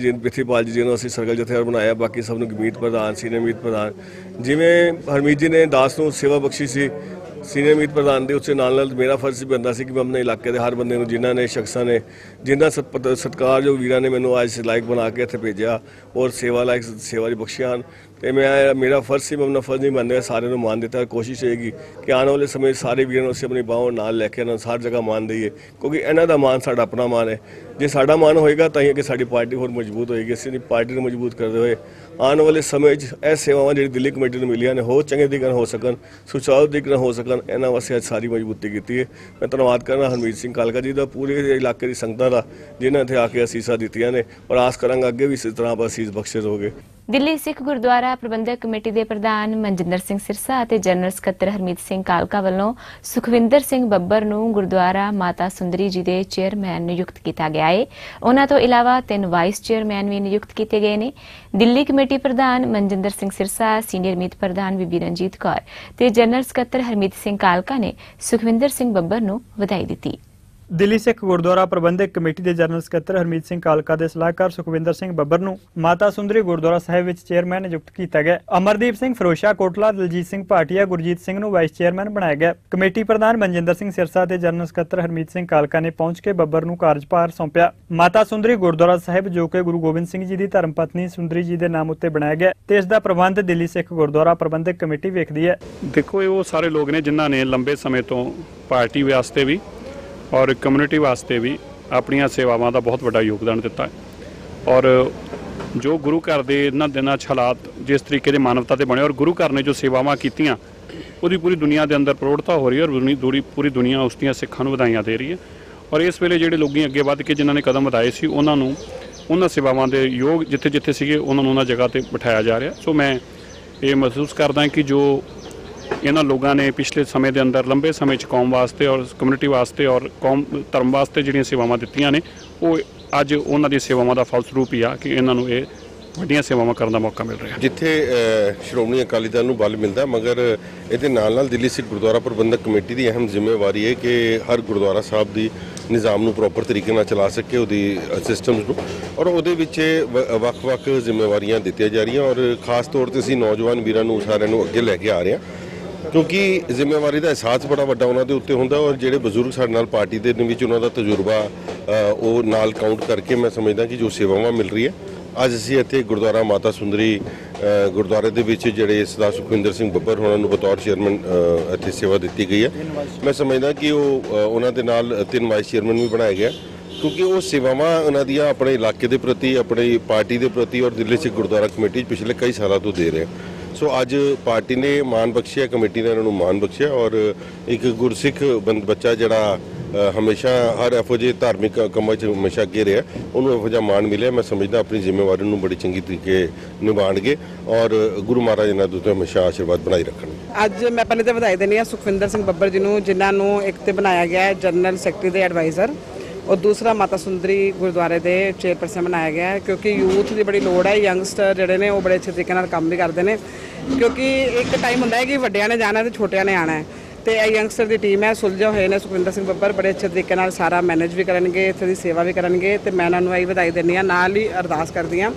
ਜੀ ਜਿਹਨੂੰ ਅਸੀਂ ਸਰਕਲ ਜਥੇਦਾਰ ਬਣਾਇਆ, ਬਾਕੀ ਸਭ ਨੂੰ ਮੀਤ ਪ੍ਰਧਾਨ, ਸੀਨੀਅਰ ਮੀਤ ਪ੍ਰਧਾਨ, ਜਿਵੇਂ ਹਰਮੀਤ ਜੀ ਨੇ ਦਾਸ ਨੂੰ ਸੇਵਾ ਬਖਸ਼ੀ ਸੀ ਸੀਨੀਅਰ ਮੀਤ ਪ੍ਰਧਾਨ ਦੇ, ਉਸੇ ਨਾਲ ਮੇਰਾ ਫਰਜ਼ ਬਣਦਾ ਸੀ ਕਿ ਮੈਂ ਆਪਣੇ ਇਲਾਕੇ ਦੇ ਹਰ ਬੰਦੇ ਨੂੰ ਜਿਨ੍ਹਾਂ ਨੇ ਸ਼ਖਸਾਂ ਨੇ ਜਿਨ੍ਹਾਂ ਸਤਿਕਾਰਯੋਗ ਵੀਰਾਂ ਨੇ ਮੈਨੂੰ ਅੱਜ ਲਾਇਕ ਬਣਾ ਕੇ ਇੱਥੇ ਭੇਜਿਆ ਔਰ ਸੇਵਾ ਦੀ ਬਖਸ਼ੀਆਂ ਹਨ, ਤੇ ਮੇਰਾ ਫਰਜ਼ ਸੀ, ਮੈਂ ਆਪਣਾ ਫਰਜ਼ ਨਹੀਂ ਮੰਨਿਆ, ਸਾਰਿਆਂ ਨੂੰ ਮਾਣ ਦਿੱਤਾ। ਕੋਸ਼ਿਸ਼ ਹੋਏਗੀ ਕਿ ਆਉਣ ਵਾਲੇ ਸਮੇਂ ਸਾਰੇ ਵੀਰਾਂ ਨੂੰ ਅਸੀਂ ਆਪਣੀ ਬਾਹੋਂ ਨਾਲ ਲੈ ਕੇ ਇਹਨਾਂ ਨੂੰ ਹਰ ਜਗ੍ਹਾ ਮਾਣ ਦਈਏ, ਕਿਉਂਕਿ ਇਹਨਾਂ ਦਾ ਮਾਣ ਸਾਡਾ ਆਪਣਾ ਮਾਣ ਹੈ। ਜੇ ਸਾਡਾ ਮਾਣ ਹੋਏਗਾ ਤਾਂ ਹੀ ਅੱਗੇ ਸਾਡੀ ਪਾਰਟੀ ਹੋਰ ਮਜ਼ਬੂਤ ਹੋਏਗੀ। ਅਸੀਂ ਪਾਰਟੀ ਨੂੰ ਮਜ਼ਬੂਤ ਕਰਦੇ ਹੋਏ ਆਉਣ ਵਾਲੇ ਸਮੇਂ 'ਚ ਇਹ ਸੇਵਾਵਾਂ ਜਿਹੜੀ ਦਿੱਲੀ ਕਮੇਟੀ ਨੂੰ ਮਿਲੀਆਂ ਨੇ ਹੋਰ ਚੰਗੇ ਤਰੀਕੇ ਨਾਲ ਹੋ ਸਕਣ, ਸੁਚਾਰੂ ਤਰੀਕੇ ਨਾਲ ਹੋ ਸਕਣ, ਇਹਨਾਂ ਵਾਸਤੇ ਅੱਜ ਸਾਰੀ ਮਜ਼ਬੂਤੀ ਕੀਤੀ ਹੈ। ਮੈਂ ਧੰਨਵਾਦ ਕਰਨਾ ਹਰਮੀਤ ਸਿੰਘ ਕਾਲਕਾ ਜੀ ਦਾ, ਪੂਰੇ ਇਲਾਕੇ ਦੀ ਸੰਗਤਾਂ ਦਾ ਜਿਨ੍ਹਾਂ ਇੱਥੇ ਆ ਕੇ ਅਸੀਸਾਂ ਦਿੱਤੀਆਂ ਨੇ, ਔਰ ਆਸ ਕਰਾਂਗਾ ਅੱਗੇ ਵੀ ਇਸੇ ਤਰ੍ਹਾਂ ਅਸੀਸ ਬਖਸ਼ੇ ਰਹੋਗੇ। ਦਿੱਲੀ ਸਿੱਖ ਗੁਰਦੁਆਰਾ ਪ੍ਰਬੰਧਕ ਕਮੇਟੀ ਦੇ ਪ੍ਰਧਾਨ ਮਨਜਿੰਦਰ ਸਿੰਘ ਸਿਰਸਾ ਅਤੇ ਜਨਰਲ ਸਕੱਤਰ ਹਰਮੀਤ ਸਿੰਘ ਕਾਲਕਾ ਵੱਲੋਂ ਸੁਖਵਿੰਦਰ ਸਿੰਘ ਬੱਬਰ ਨੂੰ ਗੁਰਦੁਆਰਾ ਮਾਤਾ ਸੁੰਦਰੀ ਜੀ ਦੇ ਚੇਅਰਮੈਨ ਨਿਯੁਕਤ ਕੀਤਾ ਗਿਆ ਹੈ। ਉਹਨਾਂ ਤੋਂ ਇਲਾਵਾ 3 ਵਾਈਸ ਚੇਅਰਮੈਨ ਵੀ ਨਿਯੁਕਤ ਕੀਤੇ ਗਏ ਨੇ। ਦਿੱਲੀ ਕਮੇਟੀ ਪ੍ਰਧਾਨ ਮਨਜਿੰਦਰ ਸਿੰਘ ਸਿਰਸਾ, ਸੀਨੀਅਰ ਮੀਤ ਪ੍ਰਧਾਨ ਬੀਬੀ ਰਣਜੀਤ ਕੌਰ ਤੇ ਜਨਰਲ ਸਕੱਤਰ ਹਰਮੀਤ ਸਿੰਘ ਕਾਲਕਾ ਨੇ ਸੁਖਵਿੰਦਰ ਸਿੰਘ ਬੱਬਰ ਨੂੰ ਵਧਾਈ ਦਿੱਤੀ। ਦਿੱਲੀ ਸਿੱਖ ਗੁਰਦੁਆਰਾ ਪ੍ਰਬੰਧਕ ਕਮੇਟੀ ਦੇ ਜਨਰਲ ਸਕੱਤਰ ਹਰਮੀਤ ਸਿੰਘ ਕਾਲਕਾ ਦੇ ਸਲਾਹਕਾਰ ਸੁਖਵਿੰਦਰ ਸਿੰਘ ਬੱਬਰ ਨੂੰ ਮਾਤਾ ਸੁੰਦਰੀ ਗੁਰਦੁਆਰਾ ਸਾਹਿਬ ਵਿੱਚ ਚੇਅਰਮੈਨ ਨਿਯੁਕਤ ਕੀਤਾ ਗਿਆ। ਅਮਰਦੀਪ ਸਿੰਘ ਫਰੋਸ਼ਾ ਕੋਟਲਾ, ਦਲਜੀਤ ਸਿੰਘ ਭਾਟੀਆ, ਗੁਰਜੀਤ ਸਿੰਘ ਨੂੰ ਵਾਈਸ ਚੇਅਰਮੈਨ ਬਣਾਇਆ ਗਿਆ। ਕਮੇਟੀ ਪ੍ਰਧਾਨ ਮਨਜਿੰਦਰ ਸਿੰਘ ਸਿਰਸਾ ਤੇ ਜਨਰਲ ਸਕੱਤਰ ਹਰਮੀਤ ਸਿੰਘ ਕਾਲਕਾ ਨੇ ਪਹੁੰਚ ਕੇ ਬੱਬਰ ਨੂੰ ਕਾਰਜਭਾਰ ਸੌਂਪਿਆ। ਮਾਤਾ ਸੁੰਦਰੀ ਗੁਰਦੁਆਰਾ ਸਾਹਿਬ ਜੋ ਕਿ ਗੁਰੂ ਗੋਬਿੰਦ ਸਿੰਘ ਜੀ ਦੀ ਧਰਮ ਪਤਨੀ ਸੁੰਦਰੀ ਜੀ ਦੇ ਨਾਮ ਉੱਤੇ ਬਣਾਇਆ ਗਿਆ ਤੇ ਇਸ ਦਾ ਪ੍ਰਬੰਧ ਦਿੱਲੀ ਸਿੱਖ ਗੁਰਦੁਆਰਾ ਪ੍ਰਬੰਧਕ ਕਮੇਟੀ ਵੇਖਦੀ ਹੈ। ਦੇਖੋ, ਇਹ ਉਹ ਸਾਰੇ ਲੋਕ ਨੇ ਜਿਨ੍ਹਾਂ ਨੇ ਲੰਬੇ ਸਮੇਂ ਤੋਂ ਪਾਰਟੀ ਵਾਸਤੇ ਵੀ ਔਰ ਕਮਿਊਨਿਟੀ ਵਾਸਤੇ ਵੀ ਆਪਣੀਆਂ ਸੇਵਾਵਾਂ ਦਾ ਬਹੁਤ ਵੱਡਾ ਯੋਗਦਾਨ ਦਿੱਤਾ ਹੈ। ਔਰ ਜੋ ਗੁਰੂ ਘਰ ਦੇ ਇਹਨਾਂ ਦਿਨਾਂ 'ਚ ਹਾਲਾਤ ਜਿਸ ਤਰੀਕੇ ਦੇ ਮਾਨਵਤਾ ਤੇ ਬਣੇ ਔਰ ਗੁਰੂ ਘਰ ਨੇ ਜੋ ਸੇਵਾਵਾਂ ਕੀਤੀਆਂ ਉਹਦੀ ਪੂਰੀ ਦੁਨੀਆ ਦੇ ਅੰਦਰ ਪ੍ਰੋੜਤਾ ਹੋ ਰਹੀ ਹੈ ਔਰ ਪੂਰੀ ਦੁਨੀਆ ਉਸ ਦੀਆਂ ਸਿੱਖਾਂ ਨੂੰ ਵਧਾਈਆਂ ਦੇ ਰਹੀ ਹੈ। ਔਰ ਇਸ ਵੇਲੇ ਜਿਹੜੇ ਲੋਕੀ ਅੱਗੇ ਵੱਧ ਕੇ ਜਿਨ੍ਹਾਂ ਨੇ ਕਦਮ ਵਧਾਏ ਸੀ ਉਹਨਾਂ ਨੂੰ ਉਹਨਾਂ ਸੇਵਾਵਾਂ ਦੇ ਯੋਗ ਜਿੱਥੇ ਸੀਗੇ ਉਹਨਾਂ ਨੂੰ ਉਹਨਾਂ ਜਗ੍ਹਾ ਤੇ ਬਿਠਾਇਆ ਜਾ ਰਿਹਾ। ਸੋ ਮੈਂ ਇਹ ਮਹਿਸੂਸ ਕਰਦਾ ਕਿ ਜੋ ਇਹਨਾਂ ਲੋਕਾਂ ਨੇ ਪਿਛਲੇ ਸਮੇਂ ਦੇ ਅੰਦਰ ਲੰਬੇ ਸਮੇਂ 'ਚ ਕੌਮ ਵਾਸਤੇ ਔਰ ਕਮਿਊਨਿਟੀ ਵਾਸਤੇ ਔਰ ਕੌਮ ਧਰਮ ਵਾਸਤੇ ਜਿਹੜੀਆਂ ਸੇਵਾਵਾਂ ਦਿੱਤੀਆਂ ਨੇ ਉਹ ਅੱਜ ਉਹਨਾਂ ਦੀਆਂ ਸੇਵਾਵਾਂ ਦਾ ਫਲਸਰੂਪ ਹੀ ਆ ਕਿ ਇਹਨਾਂ ਨੂੰ ਇਹ ਵੱਡੀਆਂ ਸੇਵਾਵਾਂ ਕਰਨ ਦਾ ਮੌਕਾ ਮਿਲ ਰਿਹਾ। ਜਿੱਥੇ ਸ਼੍ਰੋਮਣੀ ਅਕਾਲੀ ਦਲ ਨੂੰ ਬਲ ਮਿਲਦਾ, ਮਗਰ ਇਹਦੇ ਨਾਲ ਦਿੱਲੀ ਸਿੱਖ ਗੁਰਦੁਆਰਾ ਪ੍ਰਬੰਧਕ ਕਮੇਟੀ ਦੀ ਅਹਿਮ ਜ਼ਿੰਮੇਵਾਰੀ ਹੈ ਕਿ ਹਰ ਗੁਰਦੁਆਰਾ ਸਾਹਿਬ ਦੀ ਨਿਜ਼ਾਮ ਨੂੰ ਪ੍ਰੋਪਰ ਤਰੀਕੇ ਨਾਲ ਚਲਾ ਸਕੇ, ਉਹਦੀ ਸਿਸਟਮਸ ਨੂੰ, ਔਰ ਉਹਦੇ ਵਿੱਚ ਵੱਖ-ਵੱਖ ਜ਼ਿੰਮੇਵਾਰੀਆਂ ਦਿੱਤੀਆਂ ਜਾ ਰਹੀਆਂ। ਔਰ ਖਾਸ ਤੌਰ ਤੇ ਅਸੀਂ ਨੌਜਵਾਨ ਵੀਰਾਂ ਨੂੰ ਸਾਰਿਆਂ ਨੂੰ ਅੱਗੇ ਲੈ ਕੇ ਆ ਰਹੇ ਹਾਂ ਕਿਉਂਕਿ ਜ਼ਿੰਮੇਵਾਰੀ ਦਾ ਅਹਿਸਾਸ ਬੜਾ ਵੱਡਾ ਉਹਨਾਂ ਦੇ ਉੱਤੇ ਹੁੰਦਾ ਔਰ ਜਿਹੜੇ ਬਜ਼ੁਰਗ ਸਾਡੇ ਨਾਲ ਪਾਰਟੀ ਦੇ ਵਿੱਚ ਉਹਨਾਂ ਦਾ ਤਜਰਬਾ ਉਹ ਨਾਲ ਕਾਊਂਟ ਕਰਕੇ ਮੈਂ ਸਮਝਦਾ ਕਿ ਜੋ ਸੇਵਾਵਾਂ ਮਿਲ ਰਹੀ ਹੈ। ਅੱਜ ਅਸੀਂ ਇੱਥੇ ਗੁਰਦੁਆਰਾ ਮਾਤਾ ਸੁੰਦਰੀ ਗੁਰਦੁਆਰੇ ਦੇ ਵਿੱਚ ਜਿਹੜੇ ਸਰਦਾਰ ਸੁਖਵਿੰਦਰ ਸਿੰਘ ਬੱਬਰ ਉਹਨਾਂ ਨੂੰ ਬਤੌਰ ਚੇਅਰਮੈਨ ਇੱਥੇ ਸੇਵਾ ਦਿੱਤੀ ਗਈ ਹੈ। ਮੈਂ ਸਮਝਦਾ ਕਿ ਉਹਨਾਂ ਦੇ ਨਾਲ 3 ਵਾਈਸ ਚੇਅਰਮੈਨ ਵੀ ਬਣਾਇਆ ਗਿਆ ਕਿਉਂਕਿ ਉਹ ਸੇਵਾਵਾਂ ਉਹਨਾਂ ਦੀਆਂ ਆਪਣੇ ਇਲਾਕੇ ਦੇ ਪ੍ਰਤੀ, ਆਪਣੀ ਪਾਰਟੀ ਦੇ ਪ੍ਰਤੀ ਔਰ ਦਿੱਲੀ ਸਿੱਖ ਗੁਰਦੁਆਰਾ ਕਮੇਟੀ ਪਿਛਲੇ ਕਈ ਸਾਲਾਂ ਤੋਂ ਦੇ ਰਹੇ। ਸੋ ਅੱਜ ਪਾਰਟੀ ਨੇ ਮਾਣ ਬਖਸ਼ਿਆ, ਕਮੇਟੀ ਨੇ ਇਹਨਾਂ ਨੂੰ ਮਾਣ ਬਖਸ਼ਿਆ ਔਰ ਇੱਕ ਗੁਰਸਿੱਖ ਬੱਚਾ ਜਿਹੜਾ ਹਮੇਸ਼ਾ ਹਰ ਇਹੋ ਜਿਹੇ ਧਾਰਮਿਕ ਕੰਮਾਂ 'ਚ ਹਮੇਸ਼ਾ ਅੱਗੇ ਰਿਹਾ, ਉਹਨੂੰ ਇਹੋ ਜਿਹਾ ਮਾਣ ਮਿਲਿਆ। ਮੈਂ ਸਮਝਦਾ ਆਪਣੀ ਜ਼ਿੰਮੇਵਾਰੀ ਨੂੰ ਬੜੀ ਚੰਗੀ ਤਰੀਕੇ ਨਿਭਾਉਣਗੇ ਔਰ ਗੁਰੂ ਮਹਾਰਾਜ ਇਹਨਾਂ ਦੇ ਉੱਤੇ ਹਮੇਸ਼ਾ ਆਸ਼ੀਰਵਾਦ ਬਣਾਈ ਰੱਖਣਗੇ। ਅੱਜ ਮੈਂ ਪਹਿਲੇ ਤਾਂ ਵਧਾਈ ਦਿੰਦੀ ਹਾਂ ਸੁਖਵਿੰਦਰ ਸਿੰਘ ਬੱਬਰ ਜੀ ਨੂੰ, ਜਿਨ੍ਹਾਂ ਨੂੰ ਇੱਕ ਤੇ ਬਣਾਇਆ ਗਿਆ ਹੈ ਜਨਰਲ ਸੈਕਟਰੀ ਦੇ ਐਡਵਾਈਜ਼ਰ ਔਰ ਦੂਸਰਾ ਮਾਤਾ ਸੁੰਦਰੀ ਗੁਰਦੁਆਰੇ ਦੇ ਚੇਅਰਪਰਸਨ ਬਣਾਇਆ ਗਿਆ ਹੈ ਕਿਉਂਕਿ ਯੂਥ ਦੀ ਬੜੀ ਲੋੜ ਹੈ। ਯੰਗਸਟਰ ਜਿਹੜੇ ਨੇ ਉਹ ਬੜੇ ਅੱਛੇ ਤਰੀਕੇ ਨਾਲ ਕੰਮ ਵੀ ਕਰਦੇ ਨੇ ਕਿਉਂਕਿ ਇੱਕ ਟਾਈਮ ਹੁੰਦਾ ਹੈ ਕਿ ਵੱਡਿਆਂ ਨੇ ਜਾਣਾ ਤੇ ਛੋਟਿਆਂ ਨੇ ਆਉਣਾ ਹੈ ਤੇ ਇਹ ਯੰਗਸਟਰ ਦੀ ਟੀਮ ਹੈ, ਸੁਲਝੇ ਹੋਏ ਨੇ। ਸੁਖਵਿੰਦਰ ਸਿੰਘ ਬੱਬਰ ਬੜੇ ਅੱਛੇ ਤਰੀਕੇ ਨਾਲ ਸਾਰਾ ਮੈਨੇਜ ਵੀ ਕਰਨਗੇ, ਇੱਥੇ ਦੀ ਸੇਵਾ ਵੀ ਕਰਨਗੇ ਤੇ ਮੈਂ ਇਹਨਾਂ ਨੂੰ ਇਹ ਵਧਾਈ ਦਿੰਦੀ ਹਾਂ। ਨਾਲ ਹੀ ਅਰਦਾਸ ਕਰਦੀ ਹਾਂ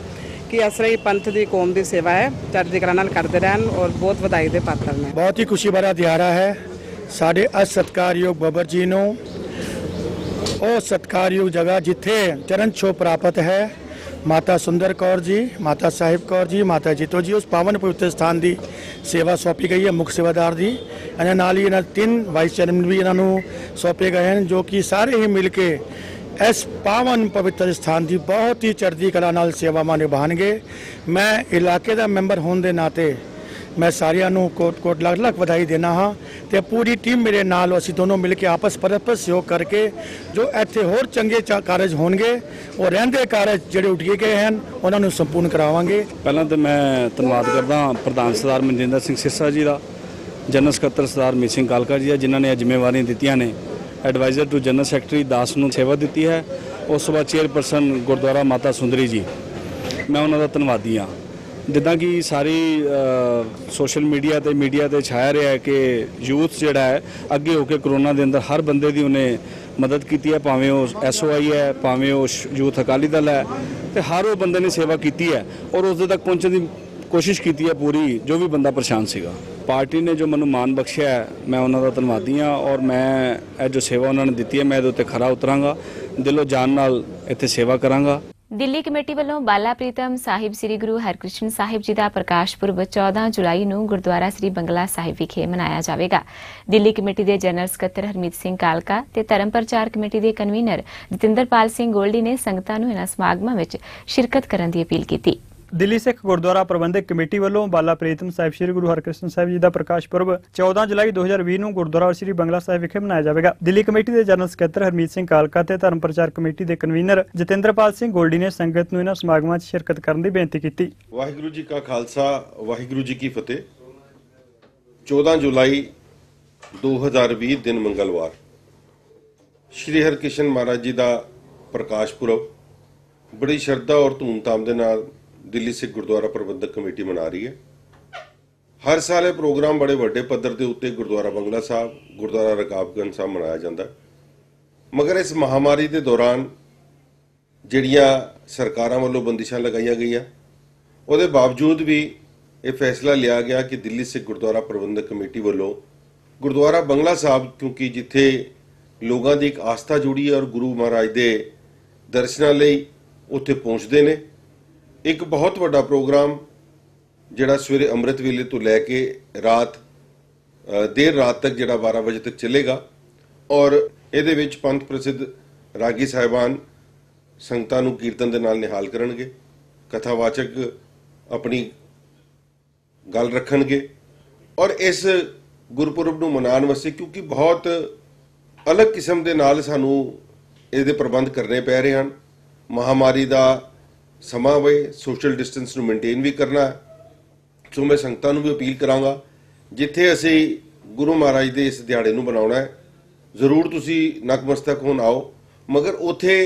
ਕਿ ਇਸ ਤਰ੍ਹਾਂ ਹੀ ਪੰਥ ਦੀ ਕੌਮ ਦੀ ਸੇਵਾ ਹੈ ਚੜ੍ਹਦੀ ਕਲਾ ਨਾਲ ਕਰਦੇ ਰਹਿਣ ਔਰ ਬਹੁਤ ਵਧਾਈ ਦੇ ਪਾਤਰ ਨੇ। ਬਹੁਤ ਹੀ ਖੁਸ਼ੀ ਭਰਾ ਦਿਹਾੜਾ ਹੈ ਸਾਡੇ ਅੱਜ ਸਤਿਕਾਰਯੋਗ ਬੱਬਰ ਜੀ ਨੂੰ ਉਹ ਸਤਿਕਾਰਯੋਗ ਜਗ੍ਹਾ ਜਿੱਥੇ ਚਰਨ ਛੋਹ ਪ੍ਰਾਪਤ ਹੈ ਮਾਤਾ ਸੁੰਦਰ ਕੌਰ ਜੀ, ਮਾਤਾ ਸਾਹਿਬ ਕੌਰ ਜੀ, ਮਾਤਾ ਜੀਤੋ ਜੀ, ਉਸ ਪਾਵਨ ਪਵਿੱਤਰ ਸਥਾਨ ਦੀ ਸੇਵਾ ਸੌਂਪੀ ਗਈ ਹੈ ਮੁੱਖ ਸੇਵਾਦਾਰ ਦੀ। ਇਹਨਾਂ ਨਾਲ ਹੀ ਇਹਨਾਂ 3 ਵਾਈਸ ਚੇਅਰਮੈਨ ਵੀ ਇਹਨਾਂ ਨੂੰ ਸੌਂਪੇ ਗਏ ਹਨ ਜੋ ਕਿ ਸਾਰੇ ਹੀ ਮਿਲ ਕੇ इस पावन पवित्र स्थान की बहुत ही चढ़ती कला नाल सेवावां निभाणगे। मैं इलाके का मैंबर होने के नाते मैं सारिਆਂ ਨੂੰ कोट ਲੱਖ ਲੱਖ ਵਧਾਈ देना हाँ ਤੇ पूरी टीम मेरे नाल ਅਸੀਂ दोनों मिल के आपस परस्पर सहयोग करके जो ਇੱਥੇ ਹੋਰ ਚੰਗੇ ਕਾਰਜ ਹੋਣਗੇ ਉਹ ਰਹਿੰਦੇ ਕਾਰਜ ਜਿਹੜੇ ਉਠੇ ਗਏ ਹਨ ਉਹਨਾਂ ਨੂੰ ਸੰਪੂਰਨ ਕਰਾਵਾਂਗੇ। ਪਹਿਲਾਂ ਤਾਂ ਮੈਂ ਧੰਨਵਾਦ ਕਰਦਾ ਪ੍ਰਧਾਨ ਸਰਦਾਰ ਮਨਜਿੰਦਰ ਸਿੰਘ ਸਿੱਸਾ ਜੀ ਦਾ, ਜਨਰਲ ਸਕੱਤਰ ਸਰਦਾਰ ਮੀਤ ਸਿੰਘ ਕਾਲਕਾ ਜੀ ਦਾ, ਜਿਨ੍ਹਾਂ ਨੇ ਇਹ ਜ਼ਿੰਮੇਵਾਰੀਆਂ ਦਿੱਤੀਆਂ ਨੇ। ਐਡਵਾਈਜ਼ਰ ਟੂ ਜਨਰਲ ਸੈਕਟਰੀ ਦਾਸ ਨੂੰ ਸੇਵਾ ਦਿੱਤੀ ਹੈ। ਉਸ ਤੋਂ ਬਾਅਦ ਚੇਅਰਪਰਸਨ ਗੁਰਦੁਆਰਾ ਮਾਤਾ ਸੁੰਦਰੀ ਜੀ, ਮੈਂ ਉਹਨਾਂ ਦਾ ਧੰਨਵਾਦੀ ਹਾਂ। ਜਿੱਦਾਂ ਕਿ ਸਾਰੀ ਸੋਸ਼ਲ ਮੀਡੀਆ ਤੇ ਛਾਇਆ ਰਿਹਾ ਹੈ ਕਿ ਯੂਥ ਜਿਹੜਾ ਹੈ ਅੱਗੇ ਹੋ ਕੇ ਕਰੋਨਾ ਦੇ ਅੰਦਰ ਹਰ ਬੰਦੇ ਦੀ ਉਹਨੇ ਮਦਦ ਕੀਤੀ ਹੈ, ਭਾਵੇਂ ਉਹ SOI ਹੈ, ਭਾਵੇਂ ਉਹ ਯੂਥ ਅਕਾਲੀ ਦਲ ਹੈ, ਤੇ ਹਰ ਉਹ ਬੰਦੇ ਨੇ ਸੇਵਾ ਕੀਤੀ ਹੈ ਔਰ ਉਸ ਤੱਕ ਪਹੁੰਚਣ ਦੀ ਕੋਸ਼ਿਸ਼ ਕੀਤੀ ਹੈ ਪੂਰੀ, ਜੋ ਵੀ ਬੰਦਾ ਪਰੇਸ਼ਾਨ ਸੀਗਾ। ਪਾਰਟੀ ਨੇ ਜੋ ਮੈਨੂੰ ਮਾਣ ਬਖਸ਼ਿਆ ਹੈ, ਮੈਂ ਉਹਨਾਂ ਦਾ ਧੰਨਵਾਦੀ ਹਾਂ ਔਰ ਮੈਂ ਇਹ ਜੋ ਸੇਵਾ ਉਹਨਾਂ ਨੇ ਦਿੱਤੀ ਹੈ ਮੈਂ ਇਹਦੇ ਉੱਤੇ ਖਰਾ ਉਤਰਾਂਗਾ, ਦਿਲੋਂ ਜਾਨ ਨਾਲ ਇੱਥੇ ਸੇਵਾ ਕਰਾਂਗਾ। ਦਿੱਲੀ ਕਮੇਟੀ ਵੱਲੋਂ ਬਾਲਾ ਪ੍ਰੀਤਮ ਸਾਹਿਬ ਸ੍ਰੀ ਗੁਰੂ ਹਰਕ੍ਰਿਸ਼ਨ ਸਾਹਿਬ ਜੀ ਦਾ ਪ੍ਰਕਾਸ਼ ਪੁਰਬ 14 ਜੁਲਾਈ ਨੂੰ ਗੁਰਦੁਆਰਾ ਸ੍ਰੀ ਬੰਗਲਾ ਸਾਹਿਬ ਵਿਖੇ ਮਨਾਇਆ ਜਾਵੇਗਾ। ਦਿੱਲੀ ਕਮੇਟੀ ਦੇ ਜਨਰਲ ਸਕੱਤਰ ਹਰਮੀਤ ਸਿੰਘ ਕਾਲਕਾ ਤੇ ਧਰਮ ਪ੍ਰਚਾਰ ਕਮੇਟੀ ਦੇ ਕਨਵੀਨਰ ਜਤਿੰਦਰਪਾਲ ਸਿੰਘ ਗੋਲਡੀ ਨੇ ਸੰਗਤਾਂ ਨੂੰ ਇਨ੍ਹਾਂ ਸਮਾਗਮਾਂ ਵਿੱਚ ਸ਼ਿਰਕਤ ਕਰਨ ਦੀ ਅਪੀਲ ਕੀਤੀ। ਦਿੱਲੀ ਸਿੱਖ ਗੁਰਦੁਆਰਾ ਪ੍ਰਬੰਧਕ ਕਮੇਟੀ ਵੱਲੋਂ ਬਾਲਾ ਪ੍ਰੀਤਮ ਸਾਹਿਬ ਸ੍ਰੀ ਗੁਰੂ ਹਰਕ੍ਰਿਸ਼ਨ ਸਾਹਿਬ ਜੀ ਦਾ ਪ੍ਰਕਾਸ਼ ਪੁਰਬ 14 ਜੁਲਾਈ 2020 ਨੂੰ ਗੁਰਦੁਆਰਾ ਸ੍ਰੀ ਬੰਗਲਾ ਸਾਹਿਬ ਵਿਖੇ ਮਨਾਇਆ ਜਾਵੇਗਾ। ਦਿੱਲੀ ਕਮੇਟੀ ਦੇ ਜਨਰਲ ਸਕੱਤਰ ਹਰਮੀਤ ਸਿੰਘ ਕਾਲਕਾ ਤੇ ਧਰਮ ਪ੍ਰਚਾਰ ਕਮੇਟੀ ਦੇ ਕਨਵੀਨਰ ਜਤਿੰਦਰਪਾਲ ਸਿੰਘ ਗੋਲਡੀ ਨੇ ਸੰਗਤ ਨੂੰ ਇਹਨਾਂ ਸਮਾਗਮਾਂ 'ਚ ਸ਼ਿਰਕਤ ਕਰਨ ਦੀ ਬੇਨਤੀ ਕੀਤੀ। ਵਾਹਿਗੁਰੂ ਜੀ ਕਾ ਖਾਲਸਾ, ਵਾਹਿਗੁਰੂ ਜੀ ਕੀ ਫਤਿਹ। 14 ਜੁਲਾਈ 2020 ਦਿਨ ਮੰਗਲਵਾਰ ਸ਼੍ਰੀ ਹਰਕ੍ਰਿਸ਼ਨ ਮਹਾਰਾਜ ਜੀ ਦਾ ਪ੍ਰਕਾਸ਼ ਪੁਰਬ ਬੜੀ ਸ਼ਰਧਾ ਔਰ ਧੂਮਧਾਮ ਦੇ ਨਾਲ ਦਿੱਲੀ ਸਿੱਖ ਗੁਰਦੁਆਰਾ ਪ੍ਰਬੰਧਕ ਕਮੇਟੀ ਮਨਾ ਰਹੀ ਹੈ। ਹਰ ਸਾਲ ਇਹ ਪ੍ਰੋਗਰਾਮ ਬੜੇ ਵੱਡੇ ਪੱਧਰ ਦੇ ਉੱਤੇ ਗੁਰਦੁਆਰਾ ਬੰਗਲਾ ਸਾਹਿਬ, ਗੁਰਦੁਆਰਾ ਰਕਾਬਗੰਜ ਸਾਹਿਬ ਮਨਾਇਆ ਜਾਂਦਾ, ਮਗਰ ਇਸ ਮਹਾਮਾਰੀ ਦੇ ਦੌਰਾਨ ਜਿਹੜੀਆਂ ਸਰਕਾਰਾਂ ਵੱਲੋਂ ਬੰਦਿਸ਼ਾਂ ਲਗਾਈਆਂ ਗਈਆਂ ਉਹਦੇ ਬਾਵਜੂਦ ਵੀ ਇਹ ਫੈਸਲਾ ਲਿਆ ਗਿਆ ਕਿ ਦਿੱਲੀ ਸਿੱਖ ਗੁਰਦੁਆਰਾ ਪ੍ਰਬੰਧਕ ਕਮੇਟੀ ਵੱਲੋਂ ਗੁਰਦੁਆਰਾ ਬੰਗਲਾ ਸਾਹਿਬ, ਕਿਉਂਕਿ ਜਿੱਥੇ ਲੋਕਾਂ ਦੀ ਇੱਕ ਆਸਥਾ ਜੁੜੀ ਹੈ ਔਰ ਗੁਰੂ ਮਹਾਰਾਜ ਦੇ ਦਰਸ਼ਨਾਂ ਲਈ ਉੱਥੇ ਪਹੁੰਚਦੇ ਨੇ, ਇੱਕ ਬਹੁਤ ਵੱਡਾ ਪ੍ਰੋਗਰਾਮ ਜਿਹੜਾ ਸਵੇਰੇ ਅੰਮ੍ਰਿਤ ਵੇਲੇ ਤੋਂ ਲੈ ਕੇ ਦੇਰ ਰਾਤ ਤੱਕ ਜਿਹੜਾ 12 ਵਜੇ ਤੱਕ ਚੱਲੇਗਾ ਔਰ ਇਹਦੇ ਵਿੱਚ ਪੰਥ ਪ੍ਰਸਿੱਧ ਰਾਗੀ ਸਾਹਿਬਾਨ ਸੰਗਤਾਂ ਨੂੰ ਕੀਰਤਨ ਦੇ ਨਾਲ ਨਿਹਾਲ ਕਰਨਗੇ, ਕਥਾਵਾਚਕ ਆਪਣੀ ਗੱਲ ਰੱਖਣਗੇ ਔਰ ਇਸ ਗੁਰਪੁਰਬ ਨੂੰ ਮਨਾਉਣ ਵਾਸਤੇ, ਕਿਉਂਕਿ ਬਹੁਤ ਅਲੱਗ ਕਿਸਮ ਦੇ ਨਾਲ ਸਾਨੂੰ ਇਹਦੇ ਪ੍ਰਬੰਧ ਕਰਨੇ ਪੈ ਰਹੇ ਹਨ। ਮਹਾਮਾਰੀ ਦਾ ਸਮਾਂ ਵੇ, ਸੋਸ਼ਲ ਡਿਸਟੈਂਸ ਨੂੰ ਮੇਨਟੇਨ ਵੀ ਕਰਨਾ ਹੈ। ਸੋ ਮੈਂ ਸੰਗਤਾਂ ਨੂੰ ਵੀ ਅਪੀਲ ਕਰਾਂਗਾ, ਜਿੱਥੇ ਅਸੀਂ ਗੁਰੂ ਮਹਾਰਾਜ ਦੇ ਇਸ ਦਿਹਾੜੇ ਨੂੰ ਬਣਾਉਣਾ ਹੈ, ਜ਼ਰੂਰ ਤੁਸੀਂ ਨਤਮਸਤਕ ਹੋਣ ਆਓ, ਮਗਰ ਉੱਥੇ